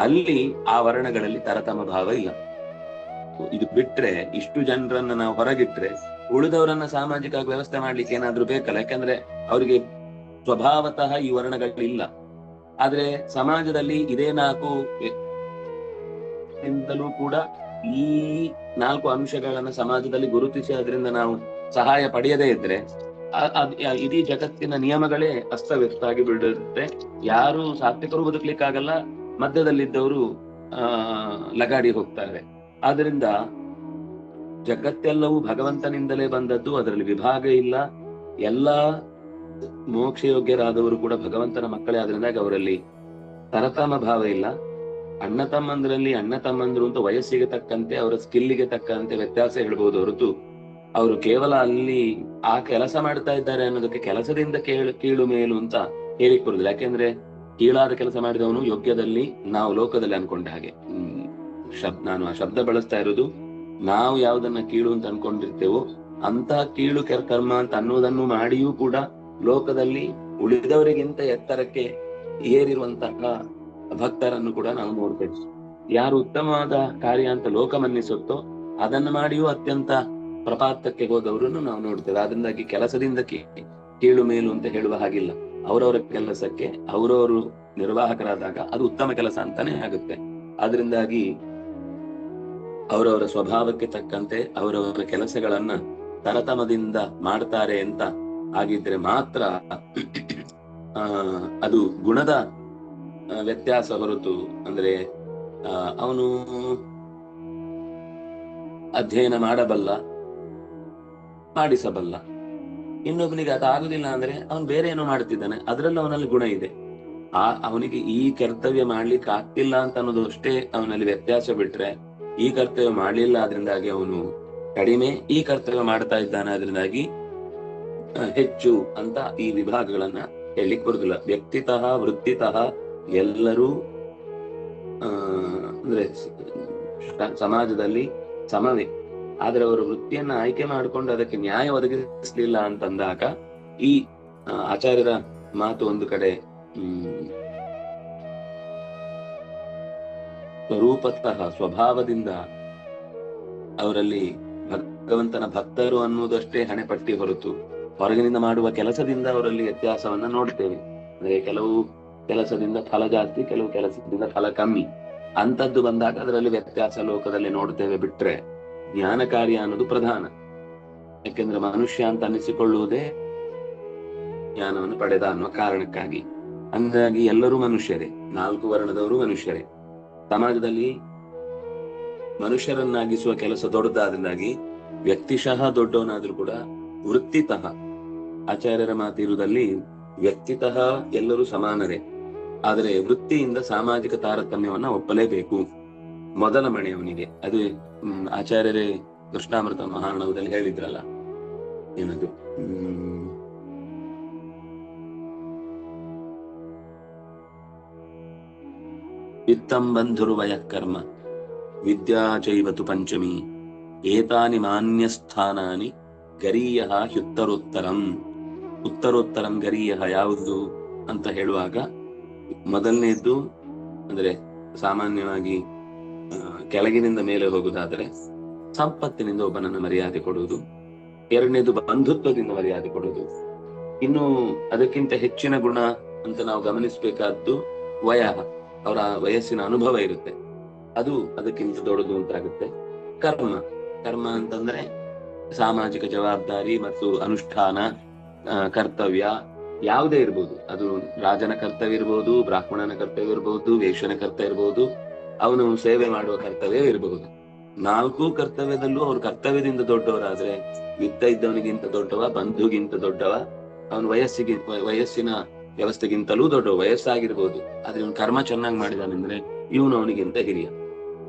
ಅಲ್ಲಿ ಆ ವರ್ಣಗಳಲ್ಲಿ ತರತಮ ಭಾವ ಇಲ್ಲ. ಇದು ಬಿಟ್ರೆ, ಇಷ್ಟು ಜನರನ್ನ ನಾವು ಹೊರಗಿಟ್ರೆ ಉಳಿದವರನ್ನ ಸಾಮಾಜಿಕ ವ್ಯವಸ್ಥೆ ಮಾಡ್ಲಿಕ್ಕೆ ಏನಾದ್ರೂ ಬೇಕಲ್ಲ. ಯಾಕಂದ್ರೆ ಅವರಿಗೆ ಸ್ವಭಾವತಃ ಈ ವರ್ಣಗಳಿಲ್ಲ. ಆದ್ರೆ ಸಮಾಜದಲ್ಲಿ ಇದೇ 4 ಕೂಡ ಈ 4 ಅಂಶಗಳನ್ನ ಸಮಾಜದಲ್ಲಿ ಗುರುತಿಸಿ ಅದರಿಂದ ನಾವು ಸಹಾಯ ಪಡೆಯದೇ ಇದ್ರೆ ಇಡೀ ಜಗತ್ತಿನ ನಿಯಮಗಳೇ ಅಸ್ತವ್ಯಸ್ತ ಆಗಿ ಬಿಡುತ್ತೆ. ಯಾರು ಸಾತ್ವಿಕರು ಬದುಕಲಿಕ್ಕಾಗಲ್ಲ, ಮಧ್ಯದಲ್ಲಿದ್ದವರು ಲಗಾಡಿ ಹೋಗ್ತಾರೆ. ಆದ್ರಿಂದ ಜಗತ್ತೆಲ್ಲವೂ ಭಗವಂತನಿಂದಲೇ ಬಂದದ್ದು, ಅದರಲ್ಲಿ ವಿಭಾಗ ಇಲ್ಲ. ಎಲ್ಲಾ ಮೋಕ್ಷಯೋಗ್ಯರಾದವರು ಕೂಡ ಭಗವಂತನ ಮಕ್ಕಳೇ. ಆದ್ರಿಂದಾಗಿ ಅವರಲ್ಲಿ ತರತಮ ಭಾವ ಇಲ್ಲ. ಅಣ್ಣ ತಮ್ಮಂದ್ರು ಅಂತ ವಯಸ್ಸಿಗೆ ತಕ್ಕಂತೆ ಅವರ ಸ್ಕಿಲ್ಲಿಗೆ ತಕ್ಕಂತೆ ವ್ಯತ್ಯಾಸ ಹೇಳ್ಬೋದು ಹೊರತು ಅವರು ಕೇವಲ ಅಲ್ಲಿ ಆ ಕೆಲಸ ಮಾಡ್ತಾ ಇದ್ದಾರೆ ಅನ್ನೋದಕ್ಕೆ ಕೆಲಸದಿಂದ ಕೀಳು ಮೇಲು ಅಂತ ಹೇಳಿಕ್ ಬರುದಿಲ್ಲ. ಯಾಕೆಂದ್ರೆ ಕೀಳಾದ ಕೆಲಸ ಮಾಡಿದವನು ಯೋಗ್ಯದಲ್ಲಿ ನಾವು ಲೋಕದಲ್ಲಿ ಅನ್ಕೊಂಡ ಹಾಗೆ. ನಾನು ಆ ಶಬ್ದ ಬಳಸ್ತಾ ಇರೋದು, ನಾವು ಯಾವ್ದನ್ನ ಕೀಳು ಅಂತ ಅನ್ಕೊಂಡಿರ್ತೇವೋ ಅಂತ ಕೀಳು ಕರ್ಮ ಅಂತ ಅನ್ನೋದನ್ನು ಮಾಡಿಯೂ ಕೂಡ ಲೋಕದಲ್ಲಿ ಉಳಿದವರಿಗಿಂತ ಎತ್ತರಕ್ಕೆ ಏರಿರುವಂತಹ ಭಕ್ತರನ್ನು ಕೂಡ ನಾವು ನೋಡ್ತೇವೆ. ಯಾರು ಉತ್ತಮವಾದ ಕಾರ್ಯ ಅಂತ ಲೋಕ ಮನ್ನಿಸುತ್ತೋ ಅದನ್ನು ಮಾಡಿಯೂ ಅತ್ಯಂತ ಪ್ರಪಾತಕ್ಕೆ ಹೋದವರನ್ನು ನಾವು ನೋಡ್ತೇವೆ. ಅದರಿಂದಾಗಿ ಕೆಲಸದಿಂದ ಕೀಳು ಮೇಲು ಅಂತ ಹೇಳುವ ಹಾಗಿಲ್ಲ. ಅವರವರ ಕೆಲಸಕ್ಕೆ ಅವರವರು ನಿರ್ವಾಹಕರಾದಾಗ ಅದು ಉತ್ತಮ ಕೆಲಸ ಅಂತಾನೆ ಆಗುತ್ತೆ. ಆದ್ರಿಂದಾಗಿ ಅವರವರ ಸ್ವಭಾವಕ್ಕೆ ತಕ್ಕಂತೆ ಅವರವರ ಕೆಲಸಗಳನ್ನ ತರತಮದಿಂದ ಮಾಡ್ತಾರೆ ಅಂತ ಆಗಿದ್ರೆ ಮಾತ್ರ ಅದು ಗುಣದ ವ್ಯತ್ಯಾಸ ಹೊರತು, ಅಂದ್ರೆ ಅವನು ಅಧ್ಯಯನ ಮಾಡಬಲ್ಲ, ಮಾಡಿಸಬಲ್ಲ, ಇನ್ನೊಬ್ಬನಿಗೆ ಅದಾಗುದಿಲ್ಲ ಅಂದ್ರೆ ಅವನು ಬೇರೆ ಏನೋ ಮಾಡ್ತಿದ್ದಾನೆ, ಅದ್ರಲ್ಲಿ ಅವನಲ್ಲಿ ಗುಣ ಇದೆ. ಅವನಿಗೆ ಈ ಕರ್ತವ್ಯ ಮಾಡ್ಲಿಕ್ಕೆ ಆಗ್ತಿಲ್ಲ ಅಂತ ಅನ್ನೋದು ಅಷ್ಟೇ ಅವನಲ್ಲಿ ವ್ಯತ್ಯಾಸ ಬಿಟ್ರೆ, ಈ ಕರ್ತವ್ಯ ಮಾಡ್ಲಿಲ್ಲ ಅದರಿಂದಾಗಿ ಅವನು ಕಡಿಮೆ, ಈ ಕರ್ತವ್ಯ ಮಾಡ್ತಾ ಇದ್ದಾನೆ ಅದರಿಂದಾಗಿ ಹೆಚ್ಚು ಅಂತ ಈ ವಿಭಾಗಗಳನ್ನ ಹೇಳಲಿಕ್ಕೆ ಬರುದಿಲ್ಲ. ವ್ಯಕ್ತಿತಃ ವೃತ್ತಿತಃ ಎಲ್ಲರೂ ಅಂದ್ರೆ ಸಮಾಜದಲ್ಲಿ ಸಮವೇ. ಆದ್ರೆ ಅವರು ವೃತ್ತಿಯನ್ನ ಆಯ್ಕೆ ಮಾಡಿಕೊಂಡು ಅದಕ್ಕೆ ನ್ಯಾಯ ಒದಗಿಸಲಿಲ್ಲ ಅಂತಂದಾಗ ಈ ಆಚಾರ್ಯರ ಮಾತು ಒಂದು ಕಡೆ ಸ್ವರೂಪತಃ ಸ್ವಭಾವದಿಂದ ಅವರಲ್ಲಿ ಭಗವಂತನ ಭಕ್ತರು ಅನ್ನುವುದಷ್ಟೇ ಹಣೆಪಟ್ಟಿ ಹೊರತು ಹೊರಗಿನಿಂದ ಮಾಡುವ ಕೆಲಸದಿಂದ ಅವರಲ್ಲಿ ವ್ಯತ್ಯಾಸವನ್ನ ನೋಡ್ತೇವೆ. ಅಂದ್ರೆ ಕೆಲವು ಕೆಲಸದಿಂದ ಫಲ ಜಾಸ್ತಿ, ಕೆಲವು ಕೆಲಸದಿಂದ ಫಲ ಕಮ್ಮಿ ಅಂತದ್ದು ಬಂದಾಗ ಅದರಲ್ಲಿ ವ್ಯತ್ಯಾಸ ಲೋಕದಲ್ಲಿ ನೋಡ್ತೇವೆ. ಬಿಟ್ರೆ ಜ್ಞಾನ ಕಾರ್ಯ ಅನ್ನೋದು ಪ್ರಧಾನ. ಯಾಕೆಂದ್ರೆ ಮನುಷ್ಯ ಅಂತ ಅನ್ನಿಸಿಕೊಳ್ಳುವುದೇ ಜ್ಞಾನವನ್ನು ಪಡೆದ ಅನ್ನುವ ಕಾರಣಕ್ಕಾಗಿ. ಹಂಗಾಗಿ ಎಲ್ಲರೂ ಮನುಷ್ಯರೇ, 4 ವರ್ಣದವರು ಮನುಷ್ಯರೇ. ಸಮಾಜದಲ್ಲಿ ಮನುಷ್ಯರನ್ನಾಗಿಸುವ ಕೆಲಸ ದೊಡ್ಡದಾದ್ರಿಂದಾಗಿ ವ್ಯಕ್ತಿಶಃ ದೊಡ್ಡವನಾದ್ರೂ ಕೂಡ ವೃತ್ತಿತಃ ಆಚಾರ್ಯರ ಮಾತಿರುವುದಲ್ಲಿ ವ್ಯಕ್ತಿತಃ ಎಲ್ಲರೂ ಸಮಾನರೇ, ಆದರೆ ವೃತ್ತಿಯಿಂದ ಸಾಮಾಜಿಕ ತಾರತಮ್ಯವನ್ನ ಒಪ್ಪಲೇಬೇಕು. ಮೊದಲ ಮಣೆಯವನಿಗೆ ಅದು ಆಚಾರ್ಯರೇ ಕೃಷ್ಣಾಮೃತ ಮಹಾರ್ಣವದಲ್ಲಿ ಹೇಳಿದ್ರಲ್ಲ, ಏನದು ವಿತ್ತಂ ಬಂಧುರ್ವಯ ಕರ್ಮ ವಿದ್ಯಾ ಚೈವತು ಪಂಚಮಿ ಏತಾನಿ ಮಾನ್ಯಸ್ಥಾನಾನಿ ಗರೀಯ ಹ್ಯುತ್ತರೋತ್ತರಂ. ಉತ್ತರೋತ್ತರಂ ಗರೀಯ ಯಾವುದು ಅಂತ ಹೇಳುವಾಗ ಮೊದಲನೇದ್ದು ಅಂದ್ರೆ ಸಾಮಾನ್ಯವಾಗಿ ಕೆಳಗಿನಿಂದ ಮೇಲೆ ಹೋಗುವುದಾದ್ರೆ ಸಂಪತ್ತಿನಿಂದ ಒಬ್ಬನನ್ನು ಮರ್ಯಾದೆ ಕೊಡುವುದು, ಎರಡನೇದು ಬಂಧುತ್ವದಿಂದ ಮರ್ಯಾದೆ ಕೊಡುವುದು, ಇನ್ನು ಅದಕ್ಕಿಂತ ಹೆಚ್ಚಿನ ಗುಣ ಅಂತ ನಾವು ಗಮನಿಸಬೇಕಾದ್ದು ವಯ, ಅವರ ವಯಸ್ಸಿನ ಅನುಭವ ಇರುತ್ತೆ, ಅದು ಅದಕ್ಕಿಂತ ದೊಡ್ಡದು ಅಂತ ಆಗುತ್ತೆ. ಕರ್ಮ, ಕರ್ಮ ಅಂತಂದ್ರೆ ಸಾಮಾಜಿಕ ಜವಾಬ್ದಾರಿ ಮತ್ತು ಅನುಷ್ಠಾನ ಕರ್ತವ್ಯ ಯಾವುದೇ ಇರ್ಬೋದು. ಅದು ರಾಜನ ಕರ್ತವ್ಯ ಇರ್ಬೋದು, ಬ್ರಾಹ್ಮಣನ ಕರ್ತವ್ಯ ಇರ್ಬೋದು, ವೇಶ್ಯನ ಕರ್ತವ್ಯ ಇರ್ಬೋದು, ಅವನು ಸೇವೆ ಮಾಡುವ ಕರ್ತವ್ಯ ಇರಬಹುದು. 4 ಕರ್ತವ್ಯದಲ್ಲೂ ಅವ್ರ ಕರ್ತವ್ಯದಿಂದ ದೊಡ್ಡವರಾದ್ರೆ ವಿತ್ತ ಇದ್ದವನಿಗಿಂತ ದೊಡ್ಡವ, ಬಂಧುಗಿಂತ ದೊಡ್ಡವ, ಅವನ ವಯಸ್ಸಿನ ವ್ಯವಸ್ಥೆಗಿಂತಲೂ ದೊಡ್ಡವ. ವಯಸ್ಸಾಗಿರ್ಬೋದು, ಆದ್ರೆ ಇವನು ಕರ್ಮ ಚೆನ್ನಾಗಿ ಮಾಡಿದಾನಂದ್ರೆ ಇವನು ಅವನಿಗಿಂತ ಹಿರಿಯ.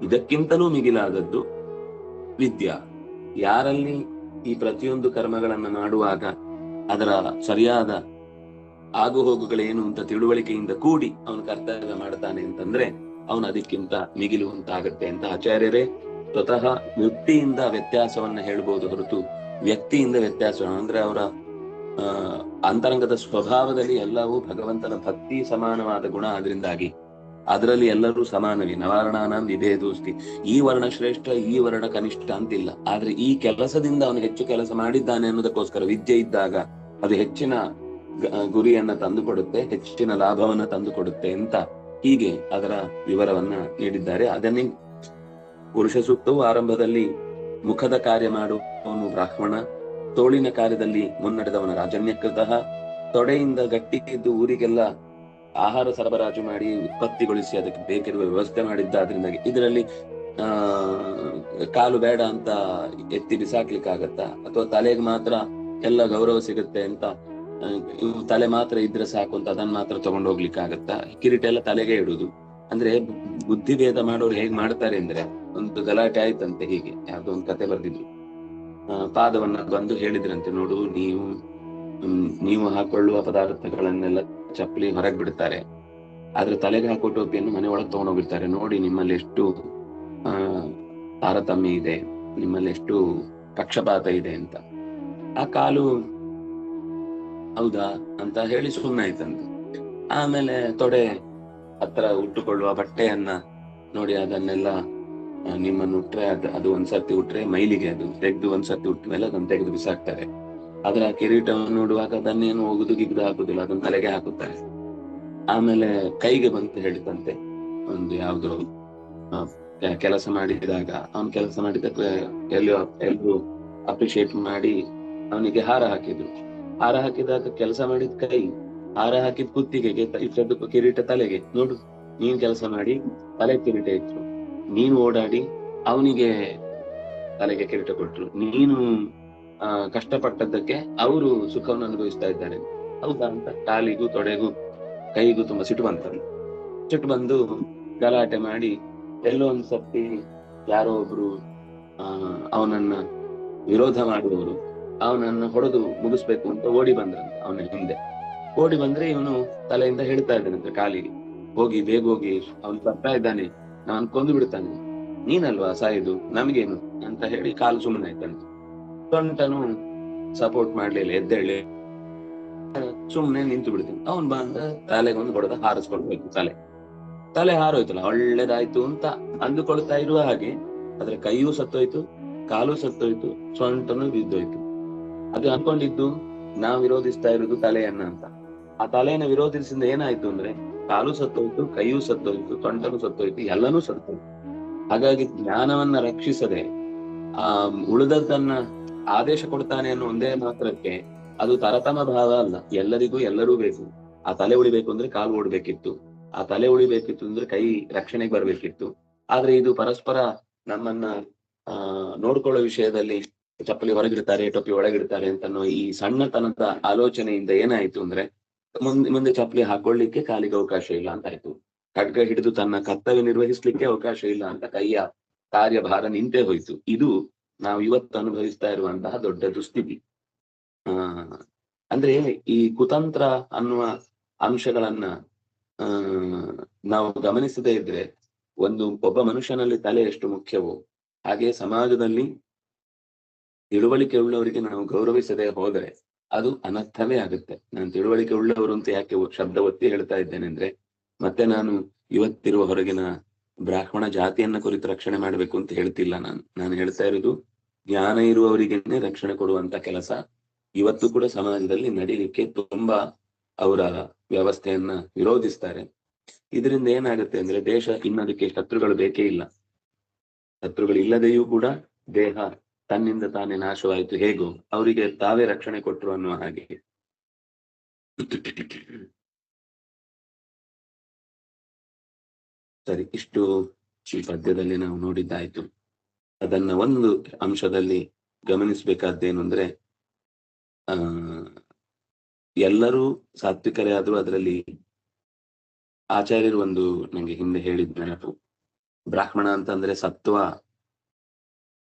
ಇದಕ್ಕಿಂತಲೂ ಮಿಗಿಲಾದದ್ದು ವಿದ್ಯಾ. ಯಾರಲ್ಲಿ ಈ ಪ್ರತಿಯೊಂದು ಕರ್ಮಗಳನ್ನ ಮಾಡುವಾಗ ಅದರ ಸರಿಯಾದ ಆಗು ಹೋಗುಗಳೇನು ಅಂತ ತಿಳುವಳಿಕೆಯಿಂದ ಕೂಡಿ ಅವನು ಕರ್ತವ್ಯ ಮಾಡ್ತಾನೆ ಅಂತಂದ್ರೆ ಅವನು ಅದಕ್ಕಿಂತ ಮಿಗಿಲು ಅಂತಾಗತ್ತೆ ಅಂತ ಆಚಾರ್ಯರೇ ಸ್ವತಃ ವೃತ್ತಿಯಿಂದ ವ್ಯತ್ಯಾಸವನ್ನ ಹೇಳ್ಬೋದು ಹೊರತು ವ್ಯಕ್ತಿಯಿಂದ ವ್ಯತ್ಯಾಸ ಅಂದ್ರೆ ಅವರ ಅಂತರಂಗದ ಸ್ವಭಾವದಲ್ಲಿ ಎಲ್ಲವೂ ಭಗವಂತನ ಭಕ್ತಿ ಸಮಾನವಾದ ಗುಣ. ಆದ್ರಿಂದಾಗಿ ಅದರಲ್ಲಿ ಎಲ್ಲರೂ ಸಮಾನವೇ. ನವಾರ್ಣಾನಾಂ ವಿಭೇದೋಸ್ತಿ. ಈ ವರ್ಣ ಶ್ರೇಷ್ಠ, ಈ ವರ್ಣ ಕನಿಷ್ಠ ಅಂತಿಲ್ಲ. ಆದ್ರೆ ಈ ಕೆಲಸದಿಂದ ಅವನು ಹೆಚ್ಚು ಕೆಲಸ ಮಾಡಿದ್ದಾನೆ ಅನ್ನೋದಕ್ಕೋಸ್ಕರ ವಿದ್ಯೆ ಇದ್ದಾಗ ಅದು ಹೆಚ್ಚಿನ ಗುರಿಯನ್ನ ತಂದುಕೊಡುತ್ತೆ, ಹೆಚ್ಚಿನ ಲಾಭವನ್ನ ತಂದುಕೊಡುತ್ತೆ ಅಂತ ಹೀಗೆ ಅದರ ವಿವರವನ್ನ ನೀಡಿದ್ದಾರೆ. ಅದನ್ನೇ ಪುರುಷ ಸೂಕ್ತವು ಆರಂಭದಲ್ಲಿ ಮುಖದ ಕಾರ್ಯ ಮಾಡುವವನು ಬ್ರಾಹ್ಮಣ, ತೋಳಿನ ಕಾರ್ಯದಲ್ಲಿ ಮುನ್ನಡೆದವನ ರಾಜನ್ಯಕೃತಃ, ತೊಡೆಯಿಂದ ಗಟ್ಟಿದ್ದು ಊರಿಗೆಲ್ಲ ಆಹಾರ ಸರಬರಾಜು ಮಾಡಿ ಉತ್ಪತ್ತಿಗೊಳಿಸಿ ಅದಕ್ಕೆ ಬೇಕಿರುವ ವ್ಯವಸ್ಥೆ ಮಾಡಿದ್ದಾದ್ರಿಂದಾಗಿ ಇದರಲ್ಲಿ ಕಾಲು ಬೇಡ ಅಂತ ಎತ್ತಿ ಬಿಸಾಕ್ಲಿಕ್ಕಾಗತ್ತಾ, ಅಥವಾ ತಲೆಗೆ ಮಾತ್ರ ಎಲ್ಲ ಗೌರವ ಸಿಗುತ್ತೆ ಅಂತ ತಲೆ ಮಾತ್ರ ಇದ್ರೆ ಸಾಕು ಅಂತ ಅದನ್ನ ಮಾತ್ರ ತಗೊಂಡು ಹೋಗ್ಲಿಕ್ಕಾಗತ್ತಾ? ಕಿರೀಟ ಎಲ್ಲ ತಲೆಗೆ ಇಡುದು. ಅಂದ್ರೆ ಬುದ್ಧಿಭೇದ ಮಾಡೋರು ಹೇಗ್ ಮಾಡ್ತಾರೆ ಅಂದ್ರೆ, ಒಂದು ಗಲಾಟೆ ಆಯ್ತಂತೆ, ಹೀಗೆ ಯಾವ್ದೋ ಒಂದು ಕತೆ ಬರ್ದಿದ್ರು. ಪಾದವನ್ನ ಬಂದು ಹೇಳಿದ್ರಂತೆ, ನೋಡು ನೀವು ಹಾಕೊಳ್ಳುವ ಪದಾರ್ಥಗಳನ್ನೆಲ್ಲ ಚಪ್ಪಲಿ ಹೊರಗೆ ಬಿಡ್ತಾರೆ, ಆದ್ರೆ ತಲೆಗೆ ಹಾಕೋ ಟೋಪಿಯನ್ನು ಮನೆ ಒಳಗೆ ತಗೊಂಡೋಗಿರ್ತಾರೆ. ನೋಡಿ ನಿಮ್ಮಲ್ಲಿ ಎಷ್ಟು ತಾರತಮ್ಯ ಇದೆ, ನಿಮ್ಮಲ್ಲಿ ಎಷ್ಟು ಪಕ್ಷಪಾತ ಇದೆ ಅಂತ. ಆ ಕಾಲು ಹೌದಾ ಅಂತ ಹೇಳಿ ಸುಮ್ಮನಾಯ್ತಂತೆ. ಆಮೇಲೆ ತೊಡೆ ಹತ್ರ ಉಟ್ಟುಕೊಳ್ಳುವ ಬಟ್ಟೆಯನ್ನ ನೋಡಿ ಅದನ್ನೆಲ್ಲ ನಿಮ್ಮನ್ನು ಉಟ್ರೆ ಅದು ಒಂದ್ಸರ್ತಿ ಉಟ್ರೆ ಮೈಲಿಗೆ ಅದು ತೆಗೆದು ಒಂದ್ಸರ್ತಿ ಉಟ್ಟ ಮೇಲೆ ಅದನ್ನು ತೆಗೆದು ಬಿಸಾಕ್ತಾರೆ. ಆದ್ರೆ ಆ ಕಿರೀಟವನ್ನು ನೋಡುವಾಗ ಅದನ್ನೇನು ಒಗುದು ಗಿಗ್ದು ಹಾಕುದಿಲ್ಲ, ಅದನ್ನ ತಲೆಗೆ ಹಾಕುತ್ತಾರೆ. ಆಮೇಲೆ ಕೈಗೆ ಬಂತು ಹೇಳಿದಂತೆ, ಒಂದು ಯಾವ್ದೋ ಕೆಲಸ ಮಾಡಿದಾಗ ಅವನು ಕೆಲಸ ಮಾಡಿದ ಎಲ್ಲರೂ ಅಪ್ರಿಶಿಯೇಟ್ ಮಾಡಿ ಅವನಿಗೆ ಹಾರ ಹಾಕಿದ್ರು. ಹಾರ ಹಾಕಿದಾಗ ಕೆಲಸ ಮಾಡಿದ ಕೈ, ಹಾರ ಹಾಕಿದ ಕುತ್ತಿಗೆಗೆ ಇಟ್ಟದ್ದು ಕಿರೀಟ ತಲೆಗೆ. ನೋಡು, ನೀನ್ ಕೆಲಸ ಮಾಡಿ ತಲೆ ಕಿರೀಟ ಇತ್ತು, ನೀನು ಓಡಾಡಿ ಅವನಿಗೆ ತಲೆಗೆ ಕಿರೀಟ ಕೊಟ್ರು, ನೀನು ಕಷ್ಟಪಟ್ಟದ್ದಕ್ಕೆ ಅವರು ಸುಖವನ್ನು ಅನುಭವಿಸ್ತಾ ಇದ್ದಾರೆ, ಹೌದಾ ಅಂತ ಕಾಲಿಗೂ ತೊಡೆಗೂ ಕೈಗೂ ತುಂಬಾ ಸಿಟ್ಟು ಬಂತದ್ದು. ಸಿಟ್ಟು ಬಂದು ಗಲಾಟೆ ಮಾಡಿ ಎಲ್ಲೋ ಒಂದ್ಸರ್ತಿ ಯಾರೋ ಒಬ್ರು ಅವನನ್ನ ವಿರೋಧ ಮಾಡುವವರು ಅವನನ್ನ ಹೊಡೆದು ಮುಗಿಸ್ಬೇಕು ಅಂತ ಓಡಿ ಬಂದ್ರಂತ. ಅವನ ಹಿಂದೆ ಓಡಿ ಬಂದ್ರೆ ಇವನು ತಲೆಯಿಂದ ಹೇಳ್ತಾ ಇದ್ದಾನಂತೆ ಕಾಲಿಗೆ, ಹೋಗಿ ಬೇಗ ಹೋಗಿ, ಅವನು ಬರ್ತಾ ಇದ್ದಾನೆ, ನಾನು ಕೊಂದು ಬಿಡ್ತಾನೆ, ನೀನಲ್ವಾ ಸಾಯುದು, ನಮ್ಗೇನು ಅಂತ ಹೇಳಿ ಕಾಲು ಸುಮ್ಮನೆ ಆಯ್ತಂತೆ. ಸೊಂಟನು ಸಪೋರ್ಟ್ ಮಾಡ್ಲಿಲ್ಲ, ಎದ್ದೇಳಿ ಸುಮ್ನೆ ನಿಂತು ಬಿಡ್ತಾನೆ. ಅವನ್ ಬಂದ ತಲೆಗೆ ಒಂದು ಹೊಡೆದ ಹಾರಿಸ್ಕೊಳ್ಬೇಕು. ತಲೆ ಹಾರೋಯ್ತಲ್ಲ, ಒಳ್ಳೇದಾಯ್ತು ಅಂತ ಅಂದುಕೊಳ್ತಾ ಇರುವ ಹಾಗೆ ಅದ್ರ ಕೈಯೂ ಸತ್ತೋಯ್ತು, ಕಾಲು ಸತ್ತೋಯ್ತು, ಸೊಂಟನು ಬಿದ್ದೋಯ್ತು. ಅದು ಅನ್ಕೊಂಡಿದ್ದು ನಾವು ವಿರೋಧಿಸ್ತಾ ಇರೋದು ತಲೆಯನ್ನ ಅಂತ. ಆ ತಲೆಯನ್ನ ವಿರೋಧಿಸಿದ ಏನಾಯ್ತು ಅಂದ್ರೆ ಕಾಲು ಸತ್ತೋಯ್ತು, ಕೈಯೂ ಸತ್ತೋಯ್ತು, ಸೊಂಟನು ಸತ್ತೋಯ್ತು, ಎಲ್ಲನೂ ಸತ್ತೋಯ್ತು. ಹಾಗಾಗಿ ಜ್ಞಾನವನ್ನ ರಕ್ಷಿಸದೆ ಉಳಿದದ್ದನ್ನ ಆದೇಶ ಕೊಡ್ತಾನೆ ಅನ್ನೋ ಒಂದೇ ಮಾತ್ರಕ್ಕೆ ಅದು ತರತಮ ಭಾವ ಅಲ್ಲ. ಎಲ್ಲರಿಗೂ ಎಲ್ಲರೂ ಬೇಕು. ಆ ತಲೆ ಉಳಿಬೇಕು ಅಂದ್ರೆ ಕಾಲು ಓಡ್ಬೇಕಿತ್ತು, ಆ ತಲೆ ಉಳಿಬೇಕಿತ್ತು ಅಂದ್ರೆ ಕೈ ರಕ್ಷಣೆಗೆ ಬರ್ಬೇಕಿತ್ತು. ಆದ್ರೆ ಇದು ಪರಸ್ಪರ ನಮ್ಮನ್ನ ನೋಡ್ಕೊಳ್ಳೋ ವಿಷಯದಲ್ಲಿ ಚಪ್ಪಲಿ ಹೊರಗಿಡ್ತಾರೆ, ಟೊಪ್ಪಿ ಒಳಗಿಡ್ತಾರೆ ಅಂತನೋ ಈ ಸಣ್ಣತನದ ಆಲೋಚನೆಯಿಂದ ಏನಾಯ್ತು ಅಂದ್ರೆ ಮುಂದೆ ಚಪ್ಪಲಿ ಹಾಕೊಳ್ಳಿಕ್ಕೆ ಕಾಲಿಗೆ ಅವಕಾಶ ಇಲ್ಲ ಅಂತ ಆಯ್ತು. ಖಡ್ಗ ಹಿಡಿದು ತನ್ನ ಕರ್ತವ್ಯ ನಿರ್ವಹಿಸ್ಲಿಕ್ಕೆ ಅವಕಾಶ ಇಲ್ಲ ಅಂತ ಕೈಯ ಕಾರ್ಯಭಾರ ನಿಂತೇ ಹೋಯ್ತು. ಇದು ನಾವು ಇವತ್ತು ಅನುಭವಿಸ್ತಾ ಇರುವಂತಹ ದೊಡ್ಡ ದುಸ್ಥಿತಿ. ಅಂದ್ರೆ ಈ ಕುತಂತ್ರ ಅನ್ನುವ ಅಂಶಗಳನ್ನ ನಾವು ಗಮನಿಸದೇ ಇದ್ರೆ ಒಬ್ಬ ಮನುಷ್ಯನಲ್ಲಿ ತಲೆ ಎಷ್ಟು ಮುಖ್ಯವೋ ಹಾಗೆ ಸಮಾಜದಲ್ಲಿ ತಿಳುವಳಿಕೆ ಉಳ್ಳವರಿಗೆ ನಾವು ಗೌರವಿಸದೆ ಹೋದರೆ ಅದು ಅನರ್ಥವೇ ಆಗುತ್ತೆ. ನಾನು ತಿಳುವಳಿಕೆ ಉಳ್ಳವರು ಅಂತ ಯಾಕೆ ಶಬ್ದ ಒತ್ತಿ ಹೇಳ್ತಾ ಇದ್ದೇನೆ ಅಂದ್ರೆ, ಮತ್ತೆ ನಾನು ಇವತ್ತಿರುವ ಹೊರಗಿನ ಬ್ರಾಹ್ಮಣ ಜಾತಿಯನ್ನ ಕುರಿತು ರಕ್ಷಣೆ ಮಾಡ್ಬೇಕು ಅಂತ ಹೇಳ್ತಿಲ್ಲ. ನಾನು ಹೇಳ್ತಾ ಇರೋದು ಜ್ಞಾನ ಇರುವವರಿಗೇನೆ ರಕ್ಷಣೆ ಕೊಡುವಂತ ಕೆಲಸ ಇವತ್ತು ಕೂಡ ಸಮಾಜದಲ್ಲಿ ನಡೀಲಿಕ್ಕೆ ತುಂಬಾ ಅವರ ವ್ಯವಸ್ಥೆಯನ್ನ ವಿರೋಧಿಸ್ತಾರೆ. ಇದರಿಂದ ಏನಾಗುತ್ತೆ ಅಂದ್ರೆ ದೇಶ ಇನ್ನದಕ್ಕೆ ಶತ್ರುಗಳು ಬೇಕೇ ಇಲ್ಲ. ಶತ್ರುಗಳು ಇಲ್ಲದೆಯೂ ಕೂಡ ದೇಹ ತನ್ನಿಂದ ತಾನೇ ನಾಶವಾಯಿತು, ಹೇಗೋ ಅವರಿಗೆ ತಾವೇ ರಕ್ಷಣೆ ಕೊಟ್ಟರು ಅನ್ನುವ ಹಾಗೆ. ಸರಿ, ಇಷ್ಟು ಈ ಪದ್ಯದಲ್ಲಿ ನಾವು ನೋಡಿದ್ದಾಯ್ತು. ಅದನ್ನ ಒಂದು ಅಂಶದಲ್ಲಿ ಗಮನಿಸ್ಬೇಕಾದ್ದೇನು ಅಂದ್ರೆ, ಎಲ್ಲರೂ ಸಾತ್ವಿಕರೇ ಆದ್ರೂ ಅದರಲ್ಲಿ ಆಚಾರ್ಯರು ಒಂದು ನಂಗೆ ಹಿಂದೆ ಹೇಳಿದ ನೆನಪು. ಬ್ರಾಹ್ಮಣ ಅಂತಂದ್ರೆ ಸತ್ವ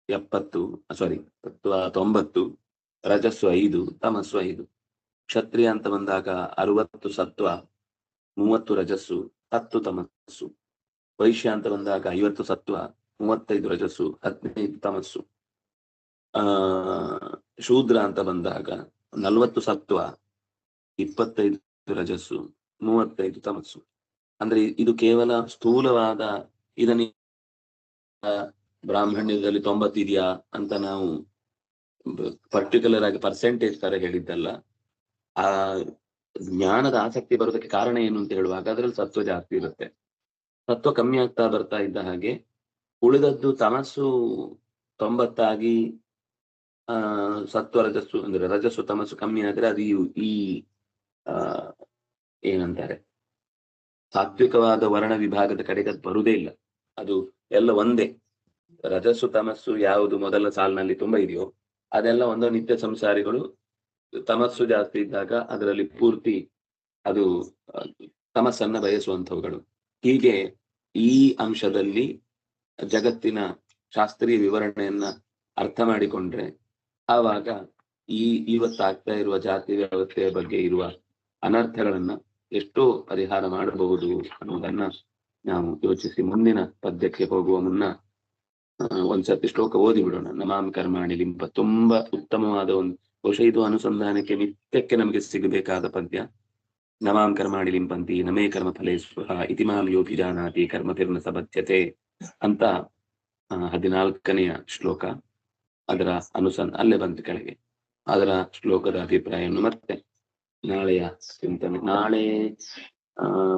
90, ರಜಸ್ಸು 5, ತಮಸ್ಸು 5. ಕ್ಷತ್ರಿಯ ಅಂತ ಬಂದಾಗ 60 ಸತ್ವ, 30 ರಜಸ್ಸು, 10 ತಮಸ್ಸು. ವೈಶ್ಯ ಅಂತ ಬಂದಾಗ 50 ಸತ್ವ, 35 ರಜಸ್ಸು, 15 ತಮಸ್ಸು. ಶೂದ್ರ ಅಂತ ಬಂದಾಗ 40 ಸತ್ವ, 25 ರಜಸ್ಸು, 35 ತಮಸ್ಸು. ಅಂದ್ರೆ ಇದು ಕೇವಲ ಸ್ಥೂಲವಾದ ಇದನ್ನ ಬ್ರಾಹ್ಮಣ್ಯದಲ್ಲಿ 90 ಇದೆಯಾ ಅಂತ ನಾವು ಪರ್ಟಿಕ್ಯುಲರ್ ಆಗಿ ಪರ್ಸೆಂಟೇಜ್ ತರ ಹೇಳಿದ್ದಲ್ಲ. ಆ ಜ್ಞಾನದ ಆಸಕ್ತಿ ಬರೋದಕ್ಕೆ ಕಾರಣ ಏನು ಅಂತ ಹೇಳುವಾಗ ಅದ್ರಲ್ಲಿ ಸತ್ವ ಜಾಸ್ತಿ ಇರುತ್ತೆ. ಸತ್ವ ಕಮ್ಮಿ ಆಗ್ತಾ ಬರ್ತಾ ಇದ್ದ ಹಾಗೆ ಉಳಿದದ್ದು ತಮಸ್ಸು 90 ಆಗಿ ಸತ್ವ ರಜಸ್ಸು ಅಂದ್ರೆ ರಜಸ್ಸು ತಮಸ್ಸು ಕಮ್ಮಿ ಆದ್ರೆ ಅದು ಈ ಏನಂತಾರೆ ಸಾತ್ವಿಕವಾದ ವರ್ಣ ವಿಭಾಗದ ಕಡೆಗೆ ಅದು ಬರುವುದೇ ಇಲ್ಲ. ಅದು ಎಲ್ಲ ಒಂದೇ. ರಜಸ್ಸು ತಮಸ್ಸು ಯಾವುದು ಮೊದಲ ಸಾಲಿನಲ್ಲಿ ತುಂಬಾ ಇದೆಯೋ ಅದೆಲ್ಲ ಒಂದು ನಿತ್ಯ ಸಂಸಾರಿಗಳು. ತಮಸ್ಸು ಜಾಸ್ತಿ ಇದ್ದಾಗ ಅದರಲ್ಲಿ ಪೂರ್ತಿ ಅದು ತಮಸ್ಸನ್ನ ಬಯಸುವಂಥವುಗಳು. ಹೀಗೆ ಈ ಅಂಶದಲ್ಲಿ ಜಗತ್ತಿನ ಶಾಸ್ತ್ರೀಯ ವಿವರಣೆಯನ್ನ ಅರ್ಥ ಮಾಡಿಕೊಂಡ್ರೆ ಆವಾಗ ಇವತ್ತಾಗ್ತಾ ಇರುವ ಜಾತಿ ವ್ಯವಸ್ಥೆಯ ಬಗ್ಗೆ ಇರುವ ಅನರ್ಥಗಳನ್ನ ಎಷ್ಟೋ ಪರಿಹಾರ ಮಾಡಬಹುದು ಅನ್ನೋದನ್ನ ನಾವು ಯೋಚಿಸಿ ಮುಂದಿನ ಪದ್ಯಕ್ಕೆ ಹೋಗುವ ಮುನ್ನ ಒಂದ್ಸತಿ ಶ್ಲೋಕ ಓದಿ ಬಿಡೋಣ. ನಮಾಮಿ ಕರ್ಮಾಣಿ ಲಿಂಪ. ತುಂಬಾ ಉತ್ತಮವಾದ ಒಂದು ಬಹುಶಃ ಇದು ಅನುಸಂಧಾನಕ್ಕೆ ನಿತ್ಯಕ್ಕೆ ನಮಗೆ ಸಿಗಬೇಕಾದ ಪದ್ಯ. ನಮಾಂ ಕರ್ಮಾಣಿ ಲಿಂಪಂತಿ ನಮೇ ಕರ್ಮ ಫಲೇ ಸ್ವಹ ಇತಿ ಮಾಂ ಯೋಭಿಜಾನಾತಿ ಕರ್ಮಭಿರ್ನ ಸಬಧ್ಯತೆ ಅಂತ 14ನೆಯ ಶ್ಲೋಕ, ಅದರ ಅಲ್ಲೇ ಬಂತು ಕೆಳಗೆ, ಅದರ ಶ್ಲೋಕದ ಅಭಿಪ್ರಾಯವನ್ನು ಮತ್ತೆ ನಾಳೆಯ ಚಿಂತನೆ. ನಾಳೆ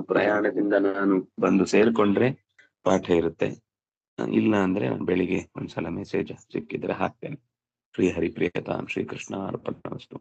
ಪ್ರಯಾಣದಿಂದ ನಾನು ಬಂದು ಸೇರ್ಕೊಂಡ್ರೆ ಪಾಠ ಇರುತ್ತೆ, ಇಲ್ಲ ಅಂದ್ರೆ ಬೆಳಿಗ್ಗೆ ಒಂದ್ಸಲ ಮೆಸೇಜ್ ಸಿಕ್ಕಿದ್ರೆ ಹಾಕ್ತೇನೆ. ಶ್ರೀಹರಿ ಪ್ರಿಯತಾಂ ಶ್ರೀಕೃಷ್ಣ ಅರ್ಪಣಮಸ್ತು.